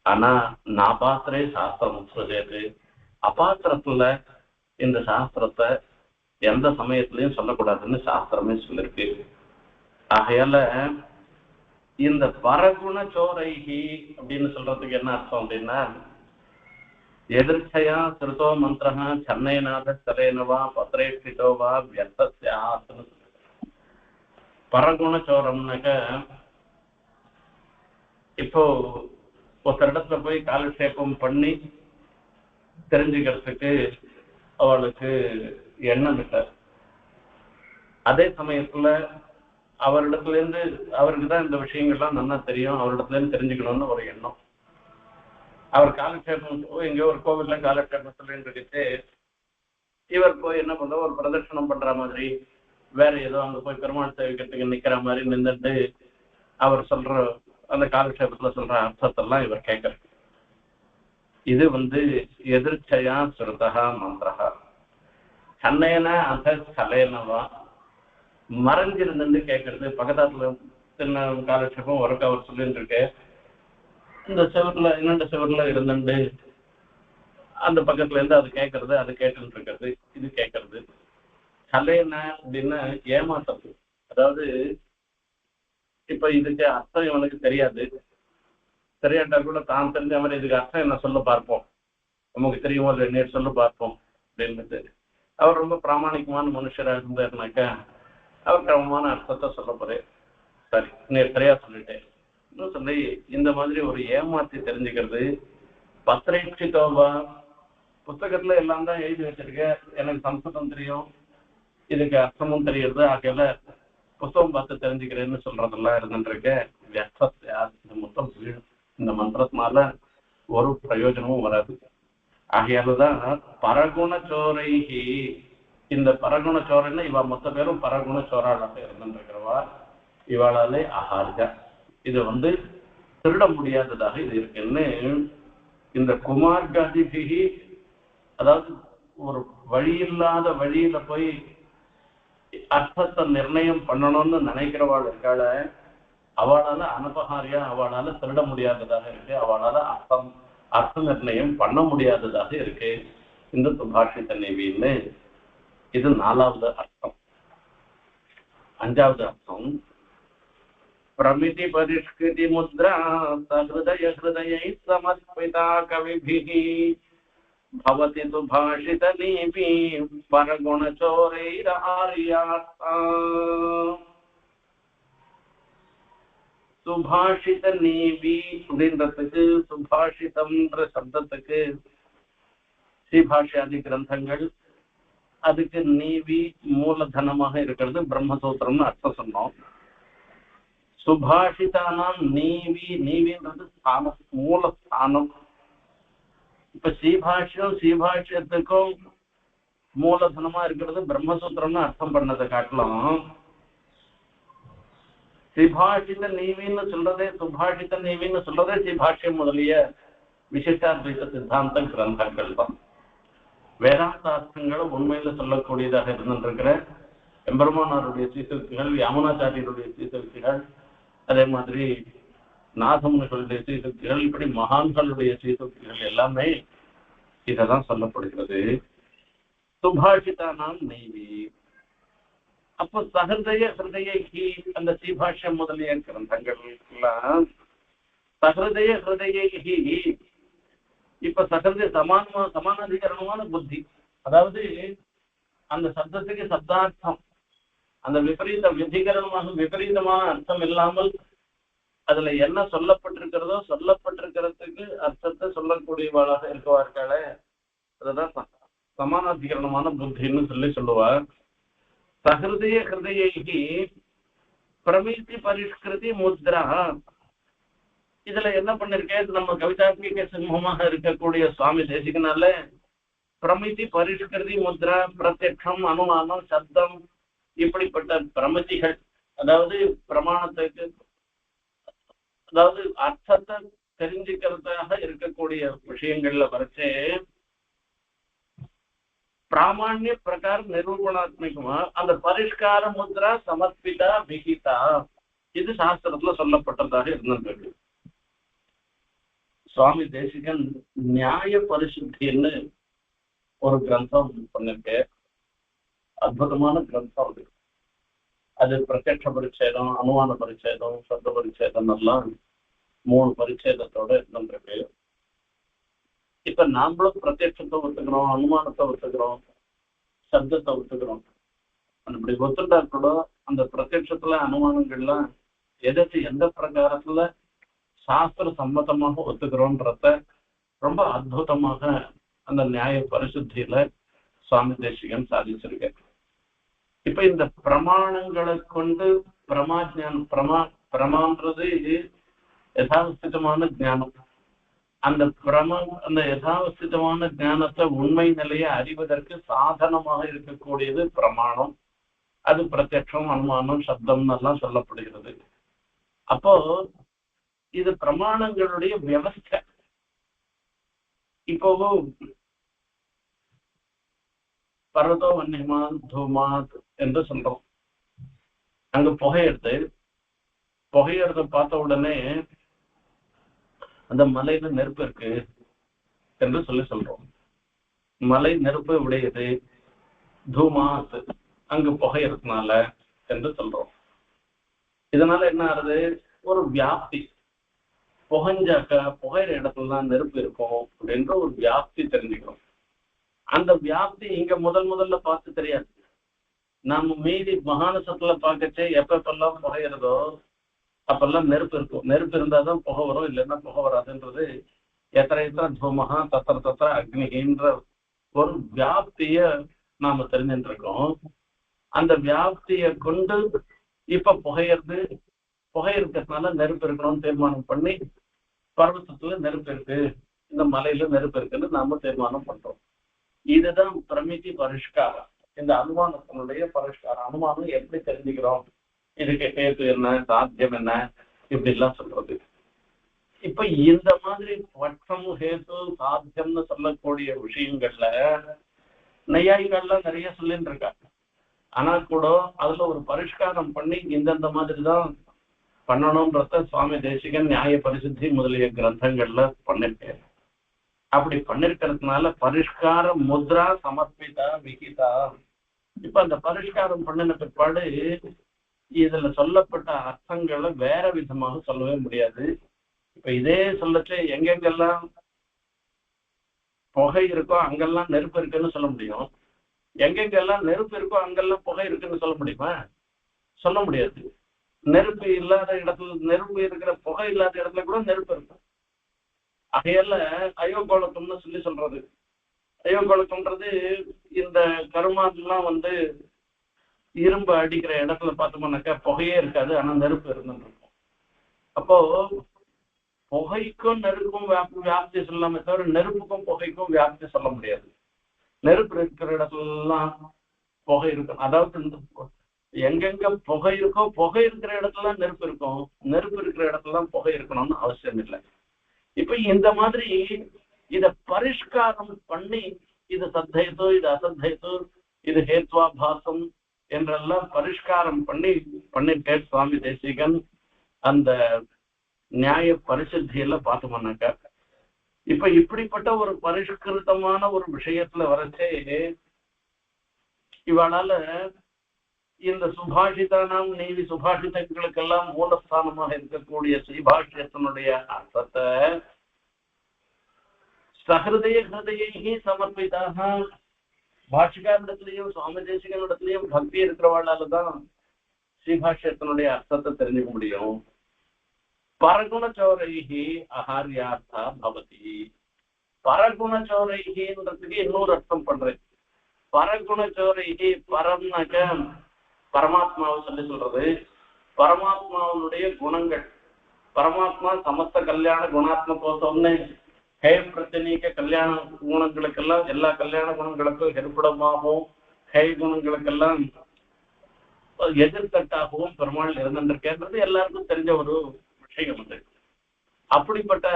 ஆனா நாபாத்திரே சாஸ்திரம் சொல்லியது. அபாத்திரத்துல இந்த சாஸ்திரத்தை எந்த சமயத்திலையும் சொல்லக்கூடாதுன்னு சாஸ்திரமே சொல்லிருக்கு. ஆகையால இந்த பரகுண சோரைகி அப்படின்னு சொல்றதுக்கு என்ன அர்த்தம் அப்படின்னா, எதிர்ச்சையா திருத்தோ மந்திரா சன்னைநாத ஸ்தலேனவா பத்ரேஷிதோவா வியர்த்தஸ்யாஸ்ன்னு சொல்லிருக்கு. பரகுண சோரம்னாக்க இப்போ ஒரு இடத்துல போய் காலக்ஷேபம் பண்ணி தெரிஞ்சுக்கிறதுக்கு அவளுக்கு எண்ணம் இல்லை. அதே சமயத்துல அவரிடத்துல இருந்து அவருக்கு தான் இந்த விஷயங்கள்லாம் நல்லா தெரியும், அவரிடத்துல இருந்து தெரிஞ்சுக்கணும்னு ஒரு எண்ணம். அவர் காலக்ஷேபம் எங்கேயோ ஒரு கோவில்ல காலக்ஷேபம் சொல்லிட்டு இவர் போய் என்ன பண்ற, ஒரு பிரதர்ஷனம் பண்ற மாதிரி வேற ஏதோ அங்க போய் பெருமாள் சேவிக்கிறதுக்கு நிக்கிற மாதிரி நின்றுட்டு அவர் சொல்ற அந்த காலக்ஷேபத்துல சொல்ற அர்த்தத்தெல்லாம் இவர் கேட்கறது. இது எதிர்ச்சையா ஸ்ருதா மந்திரா சன்னையன அந்த ஸ்தலேனவா மறைஞ்சிருந்துட்டு கேட்கறது. பக்கத்தாத்துல சின்ன காலட்சேபம் ஒர்க் அவர் சொல்லிட்டு இருக்கு. இந்த செவர்ல இன்னொன்று செவர்ல இருந்துட்டு அந்த பக்கத்துல இருந்து அது கேட்கறது, அது கேட்டுட்டு இருக்கிறது, இது கேட்கறது. சலேன அப்படின்னா ஏமாத்தது. அதாவது இப்ப இதுக்கு அர்த்தம் இவனுக்கு தெரியாது, தெரியாட்டா கூட தான் தெரிஞ்ச மாதிரி இதுக்கு அர்த்தம் என்ன சொல்ல பார்ப்போம், நமக்கு தெரியுமோ இல்லை நேர் சொல்ல பார்ப்போம் அப்படின்னுட்டு அவர் ரொம்ப பிராமணிகமான மனுஷராக இருந்தாருனாக்கா அவர் கிரமமான அர்த்தத்தை சொல்ல போறேன். சரி நேர் சரியா சொல்லிட்டேன் சொல்லி இந்த மாதிரி ஒரு ஏமாத்தி தெரிஞ்சுக்கிறது. பத்ரேட்சிதோவா புத்தகத்துல எல்லாம் தான் எழுதி வச்சிருக்கேன், எனக்கு சம்ஸ்கிருதம் தெரியும், இதுக்கு அர்த்தமும் தெரியுது, ஆகையில புத்தகம் பார்த்து தெரிஞ்சுக்கிறேன்னு சொல்றதெல்லாம் இருந்துருக்கேன். இது மொத்தம் வீழும். இந்த மந்திரத்தினால ஒரு பிரயோஜனமும் வராது. ஆகையாலதான் பரகுண சோரைகி. இந்த பரகுண சோரைன்னா இவ மொத்த பேரும் பரகுண சோராளாக இருந்துருக்கிறவா, இவாளாலே அகார்ஜா. இது திருட முடியாததாக இது இருக்குன்னு இந்த குமார்காதிபிகி, அதாவது ஒரு வழி இல்லாத வழியில போய் அர்த்தத்தை நிர்ணயம் பண்ணணும்னு நினைக்கிறவாள் இருக்காள அவளால அனபகாரியா அவளால திருட முடியாததாக இருக்கு, அவளால அர்த்த நிர்ணயம் பண்ண முடியாததாக இருக்கு இந்த சுபாஷித நேவின்னு. இது 4வது அர்த்தம். 5வது அர்த்தம் பிரமிதி பரிஷ்கிருதி முத்ரா சஹ்ருதய ஹ்ருதயை சமர்ப்பிதா கவிபிஹி பவதி சுபாஷித நீபி பரகுணச்சோரைரார்யார்த்தா. சுபாஷித நீவி அப்படின்றதுக்கு சுபாஷிதம்ன்ற சப்தத்துக்கு ஸ்ரீபாஷ்யாதி கிரந்தங்கள், அதுக்கு நீவி மூலதனமாக இருக்கிறது பிரம்மசூத்திரம்னு அர்த்தம் சொன்னோம். சுபாஷிதானாம் நீவி, நீவின்றது ஸ்தானம், மூலஸ்தானம். இப்ப ஸ்ரீபாஷ்யத்துக்கும் மூலதனமா இருக்கிறது பிரம்மசூத்திரம்னு அர்த்தம் பண்ணதை காட்டலாம். ஸ்ரீபாஷித நீவின்னு சொல்றதே, சுபாஷித நீவின்னு சொல்றதே ஸ்ரீபாஷ்யம் முதலிய விசிஷ்டாத்வைத சித்தாந்த கிரந்தங்கள் தான். வேதாந்தார்த்தங்களை உண்மையில சொல்லக்கூடியதாக இருந்திருக்கிற எம்பெருமானாருடைய சீசக்திகள், யாமுனாச்சாரியருடைய சீசக்திகள், அதே மாதிரி நாதமுனிகளுடைய சீசக்திகள், இப்படி மகான்களுடைய சீசக்திகள் எல்லாமே இததான் சொல்லப்படுகிறது. சுபாஷிதானாம் நீவி. அப்போ சஹ்ருதய ஹிருதயைஹி அந்த ஸ்ரீபாஷ்யம் முதலிய கிரந்தங்கள்லாம் சஹ்ருதய ஹிருதயைஹி. இப்ப சஹ்ருதய சமானாதிகரணமான புத்தி, அதாவது அந்த சப்தத்துக்கு சப்தார்த்தம், அந்த விபரீத விதிகரணமாக விபரீதமான அர்த்தம் இல்லாமல் அதுல என்ன சொல்லப்பட்டிருக்கிறதோ சொல்லப்பட்டிருக்கிறதுக்கு அர்த்தத்தை சொல்லக்கூடியவாளாக இருக்குவார்களே, அதுதான் சமானாதிகரணமான புத்தின்னு சொல்லுவார். சஹ்ருதய ஹிருதயைஹி பிரமிதி பரிஷ்கிருதி முத்ரா. இதுல என்ன பண்ணிருக்கேன், நம்ம கவிதாத்மிக சிம்மமாக இருக்கக்கூடிய சுவாமி தேசிகனால பிரமிதி பரிஷ்கிருதி முத்ரா, பிரத்யக்ஷம், அனுமானம், சப்தம், இப்படிப்பட்ட பிரமிதிகள், அதாவது பிரமாணத்துக்கு, அதாவது அர்த்தத்தை தெரிஞ்சுக்கிறதாக இருக்கக்கூடிய விஷயங்கள்ல வரைச்சே பிராமணிய பிரகார நிரூபணாத்மிகமா அந்த பரிஷ்கார முத்ரா சமர்ப்பிதா விகிதா, இது சாஸ்திரத்துல சொல்லப்பட்டதாக இருந்திருக்கு. சுவாமி தேசிகன் நியாய பரிசுத்தின்னு ஒரு கிரந்தம் பண்ணிருக்கு. அற்புதமான கிரந்தம் அது. அது பிரத்யட்ச பரிச்சேதம், அனுமான பரிச்சேதம், சப்த பரிச்சேதம் எல்லாம் 3 பரிச்சேதத்தோட இருந்திருக்கு. இப்ப நாமளும் பிரத்யட்சத்தை ஒத்துக்கிறோம், அனுமானத்தை ஒத்துக்கிறோம், சப்தத்தை ஒத்துக்கிறோம். அப்படி ஒத்துட்டா கூட அந்த பிரத்யட்சத்துல அனுமானங்கள்லாம் எதற்கு எந்த பிரகாரத்துல சாஸ்திர சம்மதமாக ஒத்துக்கிறோன்றத ரொம்ப அற்புதமாக அந்த நியாய பரிசுத்தியில சுவாமி தேசிகன் சாதிச்சிருக்க. இப்ப இந்த பிரமாணங்களை கொண்டு பிரமான்றது யதாவஸ்திதமான ஞானம். அந்த அந்த யதாவஸ்திதமான ஞானத்தை உண்மை நிலையை அறிவதற்கு சாதனமாக இருக்கக்கூடியது பிரமாணம். அது பிரத்யட்சம், அனுமானம், சப்தம் எல்லாம் சொல்லப்படுகிறது. அப்போ இது பிரமாணங்களுடைய வியவஸ்தை. இப்போ பர்வதோ வன்னிமான் தூமாத் என்று சொல்றோம். அங்க புகையெடுத்து பார்த்த உடனே அந்த மலையில நெருப்பு இருக்கு என்று சொல்றோம். மலை நெருப்பு உடையது, தூமாத் அங்கு புகையறதுனால என்று சொல்றோம். இதனால என்ன ஆகுது, ஒரு வியாப்தி, புகைஞ்சாக்கா புகையிற இடத்துலதான் நெருப்பு இருக்கும் அப்படின்ற ஒரு வியாப்தி தெரிஞ்சுக்கிறோம். அந்த வியாப்தி இங்க முதல்ல பார்த்து தெரியாது. நம்ம மீதி மகானசத்துல பார்க்கச்சே எப்பெல்லாம் புகையிறதோ அப்பெல்லாம் நெருப்பு இருக்கும். நெருப்பு இருந்தாதான் புகை வரும், இல்லைன்னா புகை வராதுன்றது எத்தனை தூமகா தத்திர அக்னிகின்ற ஒரு வியாப்திய நாம தெரிஞ்சுட்டு இருக்கோம். அந்த வியாப்தியை கொண்டு இப்ப புகை இருக்கிறதுனால நெருப்பு இருக்கணும்னு தீர்மானம் பண்ணி பர்வத்தத்துல நெருப்பு இருக்கு, இந்த மலையில நெருப்பு இருக்குன்னு நாம தீர்மானம் பண்றோம். இதுதான் பிரமிதி பரிஷ்காரம், இந்த அனுமானத்தினுடைய பரிஷ்காரம். அனுமானம் எப்படி தெரிஞ்சுக்கிறோம், இதுக்கு ஹேத்து என்ன, சாத்தியம் என்ன, இப்படி எல்லாம் சொல்றது. இப்ப இந்த மாதிரி பட்சம், ஹேத்து, சாத்தியம்னு சொல்லக்கூடிய விஷயங்கள்ல நையாயிகள்லாம் நிறைய சொல்லிட்டு இருக்காங்க. ஆனா கூட அதுல ஒரு பரிஷ்காரம் பண்ணி இந்தந்த மாதிரிதான் பண்ணணும்ன்றத சுவாமி தேசிகன் நியாய பரிசுத்தி முதலிய கிரந்தங்கள்ல பண்ணிருக்கேன். அப்படி பண்ணிருக்கிறதுனால பரிஷ்கார முத்ரா சமர்ப்பிதா விகிதா. இப்ப அந்த பரிஷ்காரம் பண்ணின பிற்பாடு இதுல சொல்லப்பட்ட அர்த்தங்களை வேற விதமாக சொல்லவே முடியாது. இப்ப இதே சொல்லச்சு எங்கெங்கெல்லாம் புகை இருக்கோ அங்கெல்லாம் நெருப்பு இருக்குன்னு சொல்ல முடியும். எங்கெங்கெல்லாம் நெருப்பு இருக்கோ அங்கெல்லாம் புகை இருக்குன்னு சொல்ல முடியுமா? சொல்ல முடியாது. நெருப்பு இல்லாத இடத்துல, நெருப்பு இருக்கிற புகை இல்லாத இடத்துல கூட நெருப்பு இருக்கும். அதையெல்ல அயோகோலக்கம்னு சொல்லி சொல்றது. அயோகோலக்கம்ன்றது இந்த கருமாக்கெல்லாம் இரும்பு அடிக்கிற இடத்துல பார்த்தோம்னாக்கா புகையே இருக்காது, ஆனா நெருப்பு இருந்துருக்கும். அப்போ புகைக்கும் நெருப்புக்கும் வியாப்தி சொல்லாமே தவிர நெருப்புக்கும் புகைக்கும் வியாப்தி சொல்ல முடியாது. நெருப்பு இருக்கிற இடத்துலலாம் புகை இருக்கும். அதாவது எங்கெங்க புகை இருக்கோ புகை இருக்கிற இடத்துல நெருப்பு இருக்கும், நெருப்பு இருக்கிற இடத்துல புகை இருக்கணும்னு அவசியம் இல்லை. இப்ப இந்த மாதிரி இத பரிஷ்காரம் பண்ணி இது சத்தையத்தோ இது அசத்தையத்தோ இது ஹேத்வாபாசம் என்றெல்லாம் பரிஷ்காரம் பண்ணிருக்க சுவாமி தேசிகன் அந்த நியாய பரிசுத்தியில பார்த்தோம்னாக்கா. இப்ப இப்படிப்பட்ட ஒரு பரிஷ்கிருத்தமான ஒரு விஷயத்துல வரச்சே இவளால இந்த சுபாஷிதானாம் நீதி சுபாஷிதங்களுக்கெல்லாம் மூலஸ்தானமாக இருக்கக்கூடிய ஸ்ரீபாஷ்யத்தினுடைய அர்த்தத்தை சஹிருதய ஹிருதயை சமர்ப்பிதாக பாஷிகாரிடத்திலையும் சுவாமி தேசிகனிடத்திலையும் பக்தி இருக்கிறவாளாலதான் ஸ்ரீபாஷ்யத்தினுடைய அர்த்தத்தை தெரிஞ்சுக்க முடியும். பரகுணச்சோரைகி அஹாரியார்த்தா பவதி. பரகுணச்சோரைகின்றதுக்கு இன்னொரு அர்த்தம் பண்றேன். பரகுணச்சோரைகி பரம்னாக்க பரமாத்மாவை சொல்லி சொல்றது. பரமாத்மாவுடைய குணங்கள், பரமாத்மா சமஸ்த கல்யாண குணாத்மகோசம்னு ஹே பிரச்சனைக்க கல்யாண குணங்களுக்கெல்லாம் எல்லா கல்யாண குணங்களுக்கும் ஹெருப்படமாகவும் ஹே குணங்களுக்கெல்லாம் எதிர்த்தட்டாகவும் பெருமாள் இருந்திருக்கேன்றது எல்லாருக்கும் தெரிஞ்ச ஒரு விஷயம். அப்படிப்பட்ட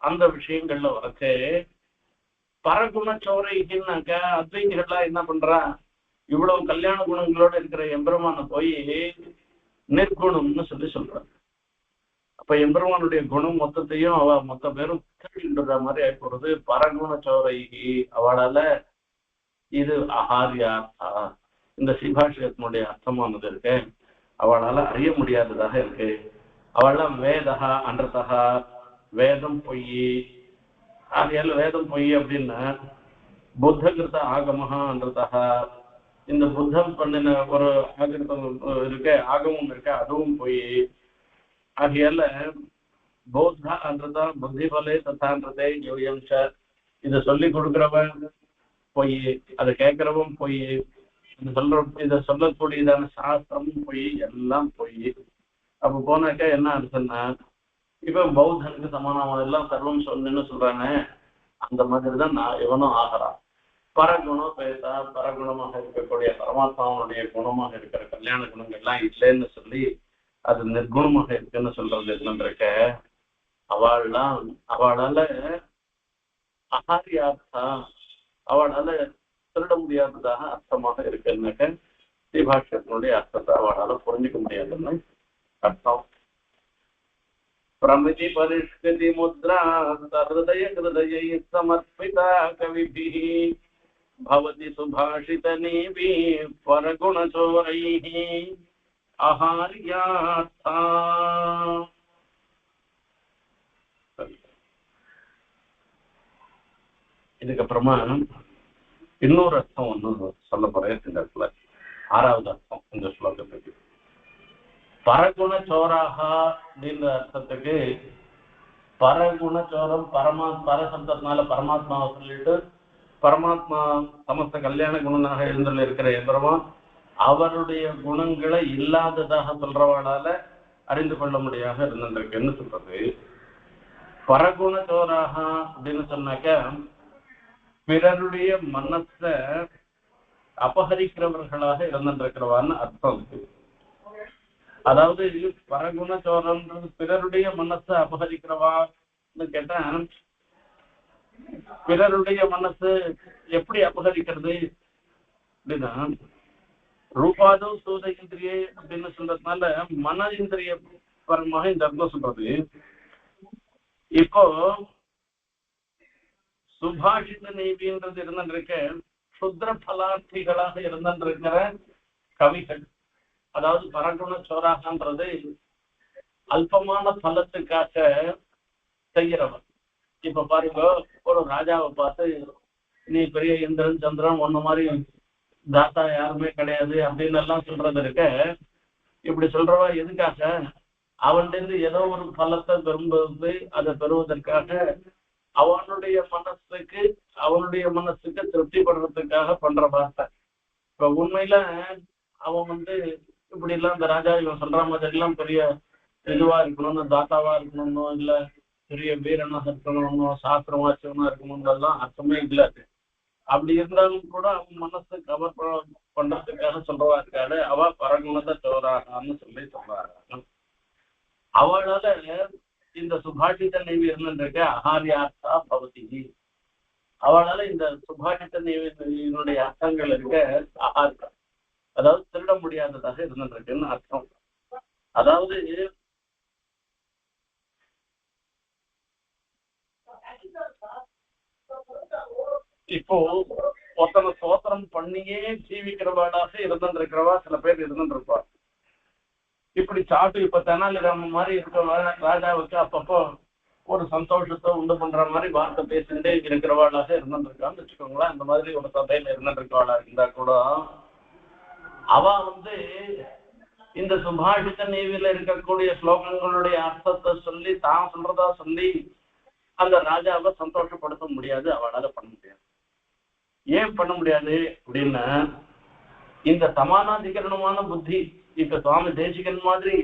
அந்த விஷயங்கள்ல வரச்சே பரகுணச்சோரைகின்னாக்க அத்வைதிகள்லாம் என்ன பண்றா, இவ்வளவு கல்யாண குணங்களோட இருக்கிற எம்பெருமான போய் நிர்குணம்னு சொல்லி சொல்றாங்க. அப்ப எம்பெருமானுடைய குணம் மொத்தத்தையும் அவ மொத்த பேரும் கேள்வின்ற மாதிரி ஆயிப்போறது. பரகுணச்சோரைகி அவளால இது அஹாரியார்த்தா இந்த சிபாஷியத்தினுடைய அர்த்தமானது இருக்கு, அவளால அறிய முடியாததாக இருக்கு. அவளாம் வேதா அன்றதா வேதம் பொய். ஆகையால வேதம் பொய் அப்படின்னா புத்தகிருத ஆகமஹா அன்றதா இந்த புத்தம் பண்ணின ஒரு ஆகிருத்தம் இருக்க ஆகமும் இருக்க அதுவும் பொய். ஆகையால பௌத்தா அன்றதா புத்தி பலே தத்தான்றதே யோயம்ச இதை சொல்லி கொடுக்கிறவன் பொய், அதை கேட்கிறவன் பொய், இதை சொல்லக்கூடியதான சாஸ்திரமும் பொய், எல்லாம் பொய். அப்ப போனாக்கா என்ன அர்த்தம்னா இப்ப பௌத்தனுக்கு சமானமான எல்லாம் சர்வம் சொன்னு சொல்றாங்க. அந்த மாதிரிதான் நான் இவனும் ஆகிறான். பரகுணம் பேசா பரகுணமாக இருக்கக்கூடிய பரமாத்மாவனுடைய குணமாக இருக்கிற கல்யாண குணங்கள் எல்லாம் இல்லைன்னு சொல்லி அது நிர்குணமாக இருக்குன்னு சொல்றது என்னன்றிருக்க. அவளால அஹாரியார்த்தா அவளால திருட முடியாததாக அர்த்தமாக இருக்குன்னாக்க ஸ்ரீபாஷ்யத்தினுடைய அர்த்தத்தை அவளால புரிஞ்சுக்க முடியாதுன்னு அர்த்தம். பிரமிதி பரிஷ்கிருதி முத்ரா சஹ்ருதய ஹிருதயை சமர்ப்பிதா கவிபிஹி பவதி சுபாஷித நீவி பரகுணச்சோரைஹி அஹாரியார்த்தா. இதுக்கப்புறமா இன்னொரு அர்த்தம் ஒன்று சொல்ல போறேன் இந்த இடத்துல. ஆறாவது அர்த்தம் இந்த ஸ்லோகத்துக்கு. பரகுணச்சோராகா அப்படின்ற அர்த்தத்துக்கு பரகுணச்சோரம் பரசப்தத்தினால பரமாத்மாவை சொல்லிட்டு பரமாத்மா சமஸ்த கல்யாண குணனாக எழுந்துள்ள இருக்கிற எம்பெருமான் அவருடைய குணங்களை இல்லாததாக சொல்றவாளால அறிந்து கொள்ள முடியாத இருந்திருக்குன்னு சொல்றது. பரகுணச்சோராக அப்படின்னு சொன்னாக்க பிறருடைய மனசை அபகரிக்கிறவர்களாக இருந்திருக்கிறவான்னு அர்த்தம் இருக்கு. அதாவது பரகுணச்சோரன்றது பிறருடைய மனசை அபகரிக்கிறவான்னு கேட்டா பிறருடைய மனசு எப்படி அபகரிக்கிறது அப்படின்னா ரூபாதோ சூத இந்திரியே அப்படின்னு சொல்றதுனால மன இந்திரிய பரமாக இந்த அர்த்தம் சொல்றது. இப்போ சுபாஷித நீதின்றது இருந்திருக்க சுத்திர பலார்த்திகளாக இருந்திருக்கிற கவிகள், அதாவது பரகுண சோராகன்றது அல்பமான பலத்துக்காக செய்கிறவன். இப்ப பாருங்க, ஒரு ராஜாவை பார்த்து நீ பெரிய இந்திரன் சந்திரன் ஒன்ன மாதிரி தாத்தா யாருமே கிடையாது அப்படின்னு எல்லாம் சொல்றது இருக்க. இப்படி சொல்றவா எதுக்காக? அவன்கிட்ட ஏதோ ஒரு பலத்தை விரும்புவது, அதை பெறுவதற்காக அவனுடைய மனசுக்கு திருப்தி படுறதுக்காக பண்ற வார்த்தை. இப்ப உண்மையில அவன் இப்படி எல்லாம் இந்த ராஜா இவன் சொல்ற மாதிரி எல்லாம் பெரிய இதுவா இருக்கணும்னு, தாத்தாவா இருக்கணும்னோ இல்ல பெரிய வீரனாக இருக்கணும்னோ சாஸ்திரம் வாசியவனா இருக்கணும்னு எல்லாம் அர்த்தமே இல்லாது. அப்படி இருந்தாலும் கூட அவன் மனசை கவர் பண்றதுக்காக சொல்றவா இருக்காரு. அவ பரகுணத்தை சோறாகான்னு சொல்லி சொல்றாங்க. அவளால இந்த சுபாஷித நெய்வி இருந்துருக்க அகாரியார்த்தா பவதி. அவளால இந்த சுபாஷித நெய்வினுடைய அர்த்தங்கள் இருக்க அகாரியம், அதாவது திருட முடியாததாக இருந்துருக்குன்னு அர்த்தம். அதாவது இப்போ ஒருத்தனை சோத்திரம் பண்ணியே ஜீவிக்கிறவாடாக இருந்துருக்கிறவா சில பேர் இருந்துருப்பா. இப்படி சாப்பிட்டு இப்ப தெனாலிராமன் மாதிரி இருக்கிற ராஜாவுக்கு அப்பப்போ ஒரு சந்தோஷத்தை உண்டு பண்ற மாதிரி வார்த்தை பேசிட்டு இருக்கிறவாளாக இருந்துருக்கான்னு வச்சுக்கோங்களேன். இந்த மாதிரி ஒரு சபையில இருந்துருக்கவாளா இருந்தா கூட அவ இந்த சுபாஷித நீவில இருக்கக்கூடிய ஸ்லோகங்களுடைய அர்த்தத்தை சொல்லி தான் சொல்றதா சொல்லி அந்த ராஜாவை சந்தோஷப்படுத்த முடியாது, அவளால பண்ண முடியாது. ஏன் பண்ண முடியாது அப்படின்னா, இந்த சமானாதிகரணமான புத்தி இப்ப சுவாமி தேசிகன் மாதிரி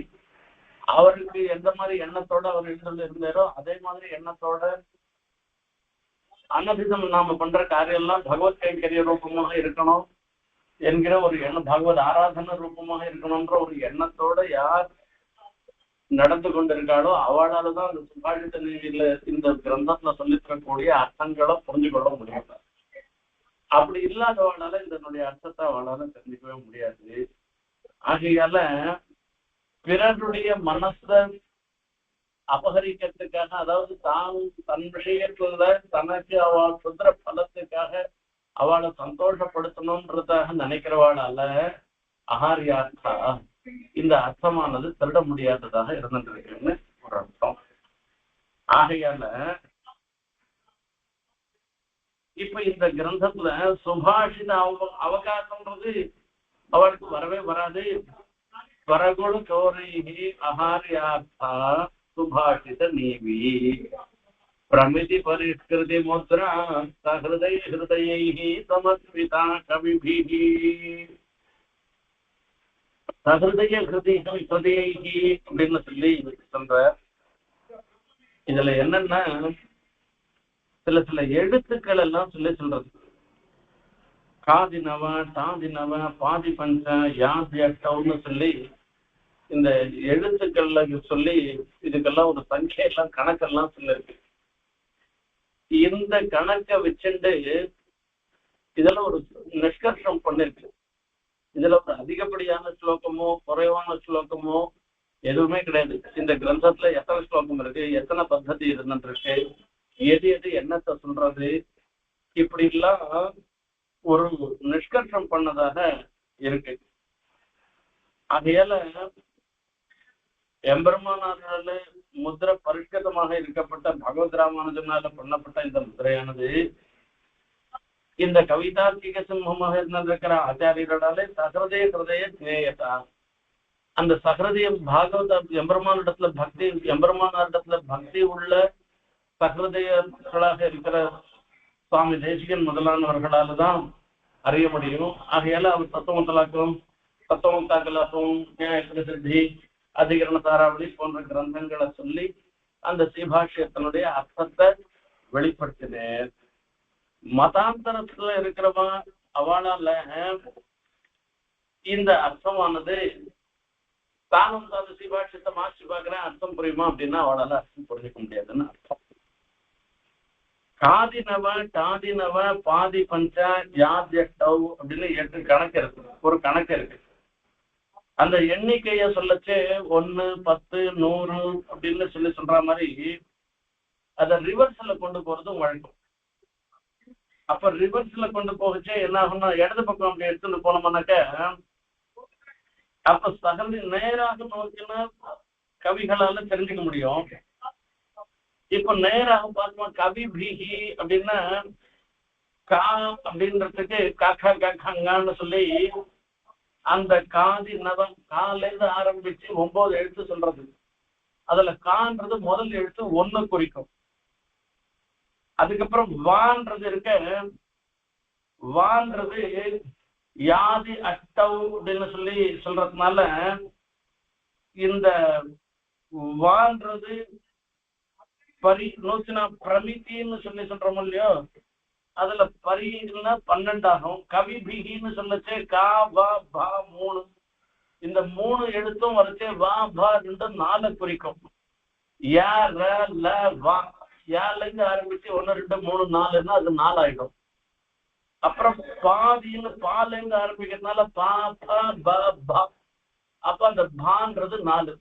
அவருக்கு எந்த மாதிரி எண்ணத்தோட அவர் எழுந்து இருந்தாரோ அதே மாதிரி எண்ணத்தோட அனபிதம் நாம பண்ற காரியம் எல்லாம் பகவத் கைங்கரிய ரூபமாக இருக்கணும் என்கிற ஒரு எண்ணம், பகவத் ஆராதன ரூபமாக இருக்கணும்ன்ற ஒரு எண்ணத்தோட யார் நடந்து கொண்டிருக்காளோ அவளாலதான் அந்த சுபாஷித நீதியில இந்த கிரந்தத்துல சொல்லித்தரக்கூடிய அர்த்தங்களை புரிஞ்சு கொள்ள முடியும். அப்படி இல்லாதவளால இதனுடைய அர்த்தத்தை அவளால தெரிஞ்சுக்கவே முடியாது. ஆகையால பிறருடைய மனசை அபகரிக்கிறதுக்காக, அதாவது தான் தன் விஷயத்துல தனக்கு அவள் சுத்திர பலத்துக்காக அவளை சந்தோஷப்படுத்தணும்ன்றதாக நினைக்கிறவாளால அகாரியார்த்தா இந்த அர்த்தமானது திருட முடியாததாக இருந்துருக்குன்னு ஒரு அர்த்தம். ஆகையால இப்ப இந்த கிரந்தத்துல சுபாஷித அவகாசம்ன்றது அவளுக்கு வரவே வராது. பரகுண சோரைஹி அகாரியார்த்தா சுபாஷித நீவி பிரமிதி பரிஷ்கிருதி முத்ரா சஹிருதய ஹிருதயைஹி சமர்ப்பிதா கவிபிஹி. சஹிருதய ஹிருதயைஹி அப்படின்னு சொல்லி சொல்ற. இதுல என்னன்னா சில சில எழுத்துக்கள் எல்லாம் சொல்லி சொல்றது. காதினவ தாதினவ பாதி பஞ்ச யாத்யட்டம்னு சொல்லி இந்த எழுத்துக்கள்ல சொல்லி இதுக்கெல்லாம் ஒரு சங்கையெல்லாம் கணக்கெல்லாம் சொல்லிருக்கு. இந்த கணக்கை வச்சுட்டு இதெல்லாம் ஒரு நிஷ்கர்ஷம் பண்ணிருக்கு. இதுல ஒரு அதிகப்படியான ஸ்லோகமோ குறைவான ஸ்லோகமோ எதுவுமே கிடையாது. இந்த கிரந்தத்துல எத்தனை ஸ்லோகம் இருக்கு, எத்தனை பద్ధதி இருந்துருக்கு, எது எது என்னத்தை சொல்றது, இப்படி எல்லாம் ஒரு நிஷ்கர்ஷம் பண்ணதாக இருக்கு. ஆகையால எம்பெருமானாரால முத்திர பரிஷ்கிருதமாக இருக்கப்பட்ட பகவத் ராமானுஜனால பண்ணப்பட்ட இந்த முத்திரையானது இந்த கவிதார்த்திக சிம்மமாக இருந்திருக்கிற ஆச்சாரியர்களாலே சஹிருதய ஹிருதய ஜேயதா, அந்த சஹிருதயம் பாகவத எம்பெருமானிடத்துல பக்தி, எம்பெருமானாரிடத்துல பக்தி உள்ள சஹிருதயர்களாக இருக்கிற சுவாமி தேசிகன் முதலானவர்களால தான் அறிய முடியும். ஆகையால அவர் தத்துவமத்தாக்கலாகவும் சித்தி அதிகரண தாராவளி போன்ற கிரந்தங்களை சொல்லி அந்த ஸ்ரீபாஷ்யத்தினுடைய அர்த்தத்தை வெளிப்படுத்தினேன். மதாந்தரத்துல இருக்கிறவா அவளால இந்த அர்த்தமானது தானும் அந்த ஸ்ரீபாஷ்யத்தை மாற்றி பார்க்கிறேன் அர்த்தம் புரியுமா அப்படின்னா அவளால அர்த்தம் புரிஞ்சுக்க முடியாதுன்னு அர்த்தம். காதினவ டாதினவ பாதி பஞ்ச யாத்யஷ்டவ் அப்படின்னு 8 கணக்கு இருக்கு, ஒரு கணக்கு இருக்கு. அந்த எண்ணிக்கைய சொல்லச்சு 1, 10, 100 அப்படின்னு சொல்ற மாதிரி அத ரிவர்ஸ்ல கொண்டு போறது வழக்கம். அப்ப ரிவர்ஸ்ல கொண்டு போகச்சே என்ன ஆகும்னா, இடது பக்கம் அப்படி எடுத்துட்டு போனோம்னாக்க அப்ப சகதி நேராக நோக்கினா கவிகளால தெரிஞ்சுக்க முடியும். இப்ப நேராக பார்த்தோம் கவி பீகி அப்படின்னா கா அப்படின்றதுக்கு காக்கா காக்காங்கன்னு சொல்லி அந்த காதி நவம் கால இருந்து ஆரம்பிச்சு 9 எழுத்து சொல்றது. அதுல கான்றது முதல் எழுத்து 1 குறிக்கும். அதுக்கப்புறம் வான்றது இருக்க, வான்றது யாதி அட்டவ் அப்படின்னு சொல்லி சொல்றதுனால இந்த வான்றது நூத்தினா பிரமித்தின்னு சொல்லி சொல்றோம் இல்லையோ, அதுல பரின்னா 12 ஆகும். கவி பிகின்னு சொல்லச்சே கா வா பா 3, இந்த 3 எழுத்தும் வரைச்சே வா பா 2 4 குறிக்கும். யா ர ல வா, யால இருந்து ஆரம்பிச்சு 1 2 3 4ன்னா அது 4 ஆயிடும். அப்புறம் பாதின்னு பால இருந்து ஆரம்பிக்கிறதுனால பா ப ப பா, அப்ப அந்த பான்றது 4.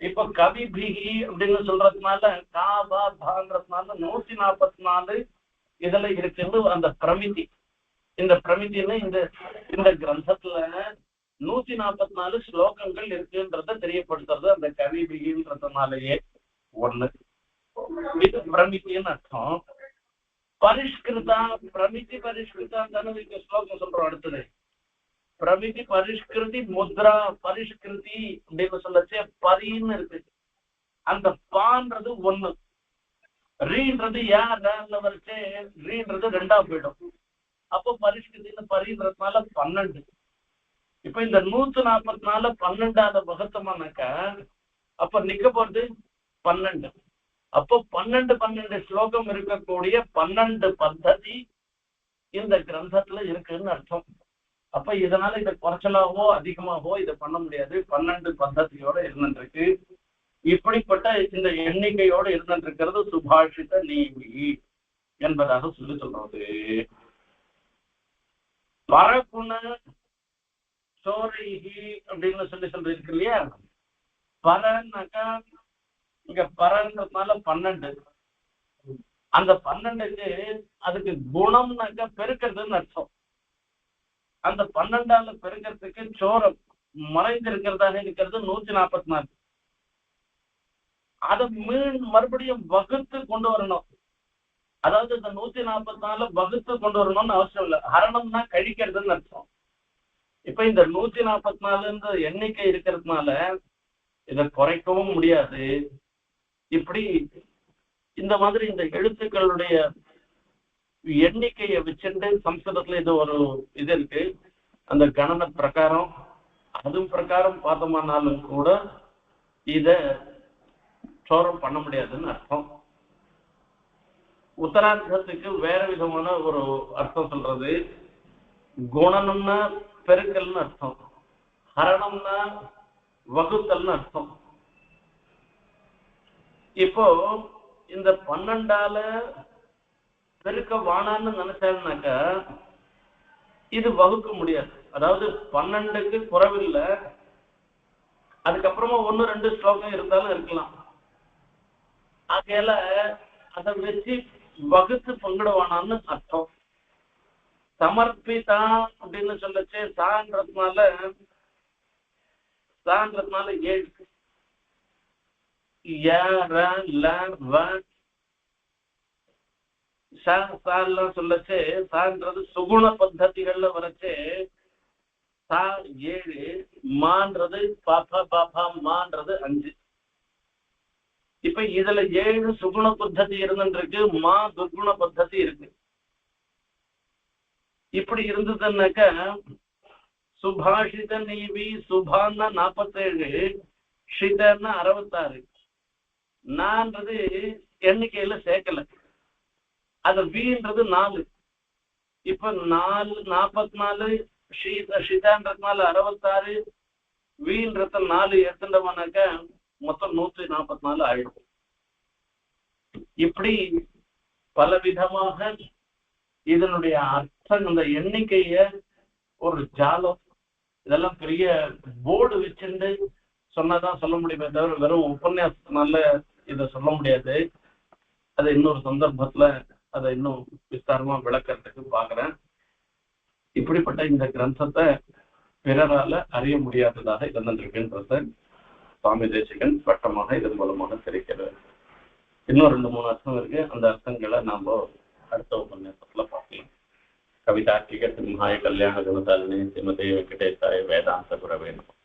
இப்ப கவி பிகி அப்படின்னு சொல்றதுனால கா பா பான்றதுனால 144 இதுல இருக்குன்னு அந்த பிரமிதி. இந்த பிரமிதின்னு இந்த கிரந்தத்துல 144 ஸ்லோகங்கள் இருக்குன்றத தெரியப்படுத்துறது அந்த கவி பிகின்றதுனாலயே 1. இது பிரமிதின்னு அர்த்தம். பரிஷ்கிருதா பிரமிதி பரிஷ்கிருதா தானே ஸ்லோகம் சொல்றோம். அடுத்தது பிரமிதி பரிஷ்கிருதி முத்ரா பரிஷ்கிருதி அப்படின்னு சொல்லச்சே பரின்னு இருக்கு. அந்த பான்றது 1, ரீன்றது யார்ல வரைச்சே ரீன்றது 2ஆ போயிடும். அப்போ பரிஷ்கிருதின்னு பரின்றதுனால 12. இப்ப இந்த 144 12ஆவது வகுத்தமானாக்க அப்ப நிக்க போறது 12. அப்போ 12 ஸ்லோகம் இருக்கக்கூடிய 12 பத்ததி இந்த கிரந்தத்துல இருக்குன்னு அர்த்தம். அப்ப இதனால இதை குறைச்சலாவோ அதிகமாவோ இதை பண்ண முடியாது. 12 பத்ததியோட இருந்துருக்கு. இப்படிப்பட்ட இந்த எண்ணிக்கையோட இருந்துருக்கிறது சுபாஷித நீவி என்பதாக சொல்றது. பரகுண சோரைகி அப்படின்னு சொல்லிருக்கு இல்லையா. பரன்னாக்கா இங்க பரன்றதுனால 12. அந்த 12க்கு அதுக்கு குணம்னாக்கா பெருக்கிறதுன்னு அர்த்தம். அந்த 12ஆல பெருக்கிறதுக்கு சோரம் மறைந்திருக்கிறதாக இருக்கிறது 144. அதை மறுபடியும் வகுத்து கொண்டு வரணும். அதாவது இந்த 144 வகுத்து கொண்டு வரணும்னு அவசியம் இல்லை. ஹரணம்னா கழிக்கிறதுன்னு அர்த்தம். இப்ப இந்த 144 எண்ணிக்கை இருக்கிறதுனால இதை குறைக்கவும் முடியாது. இப்படி இந்த மாதிரி இந்த எழுத்துக்களுடைய எண்ணிக்கையை வச்சுட்டு சம்ஸ்கிருதத்துல இது ஒரு இது இருக்கு. அந்த கணன பிரகாரம் அதுவும் பிரகாரம் பார்த்தோம்னாலும் கூட இத சோரம் பண்ண முடியாதுன்னு அர்த்தம். உத்தரார்த்தத்துக்கு வேற விதமான ஒரு அர்த்தம் சொல்றது. குணனம்னா பெருக்கல்னு அர்த்தம், ஹரணம்னா வகுத்தல்னு அர்த்தம். இப்போ இந்த 12ஆல பெருக்க வானான்னு நினைச்சாருனாக்கா இது வகுக்க முடியாது. அதாவது 12க்கு குறைவில்லை. அதுக்கப்புறமா 1 2 ஸ்லோகம் இருந்தாலும் இருக்கலாம். ஆகையால அதை வச்சு வகுத்து பங்கிடுவானான்னு அர்த்தம். சமர்ப்பிதா அப்படின்னு சொல்லச்சு சான்றதுனால 7 சொல்லச்சு சான்றது சுகுண பத்ததிகள்ல வரைச்சு சா 7, மான்றது பாப்பா பாப்பா மான்றது 5. இப்ப இதுல 7 சுகுண பத்ததி இருந்துருக்கு, மா துர்குண பத்ததி இருக்கு. இப்படி இருந்ததுன்னாக்க சுபாஷித நீவி சுபான்னா 47, ஷிதன்னா 66. நான்றது எண்ணிக்கையில சேர்க்கல. அது வீன்றது 4. இப்ப 44 ஷிதான்றதுனால 66, வீன்றது 4 எடுத்துட்டோம்னாக்க மொத்தம் 144 ஆயிடும். இப்படி பல விதமாக இதனுடைய அர்த்தம், இந்த எண்ணிக்கைய ஒரு ஜாலம், இதெல்லாம் பெரிய போர்டு வச்சுட்டு சொன்னாதான் சொல்ல முடியுமே தவிர வெறும் உபன்யாசத்தினால இதை சொல்ல முடியாது. அதை இன்னொரு சந்தர்ப்பத்துல அதை இன்னும் விஸ்தாரமா விளக்கறதுக்கு பாக்குறேன். இப்படிப்பட்ட இந்த கிரந்தத்தை பிறரால அறிய முடியாததாக இருந்திருக்குன்றத சுவாமி தேசிகன் ஸ்பஷ்டமாக இதன் மூலமாக தெரிவிக்கிறார். இன்னும் 2-3 அர்த்தம் இருக்கு. அந்த அர்த்தங்களை நாம அடுத்த உபன்யாசத்துல பார்க்கலாம். கவிதார்க்கிக சிம்ஹாய கல்யாண குணசாலினி ஸ்ரீமதே வெங்கடேசாய வேதாந்த குரவே நமः.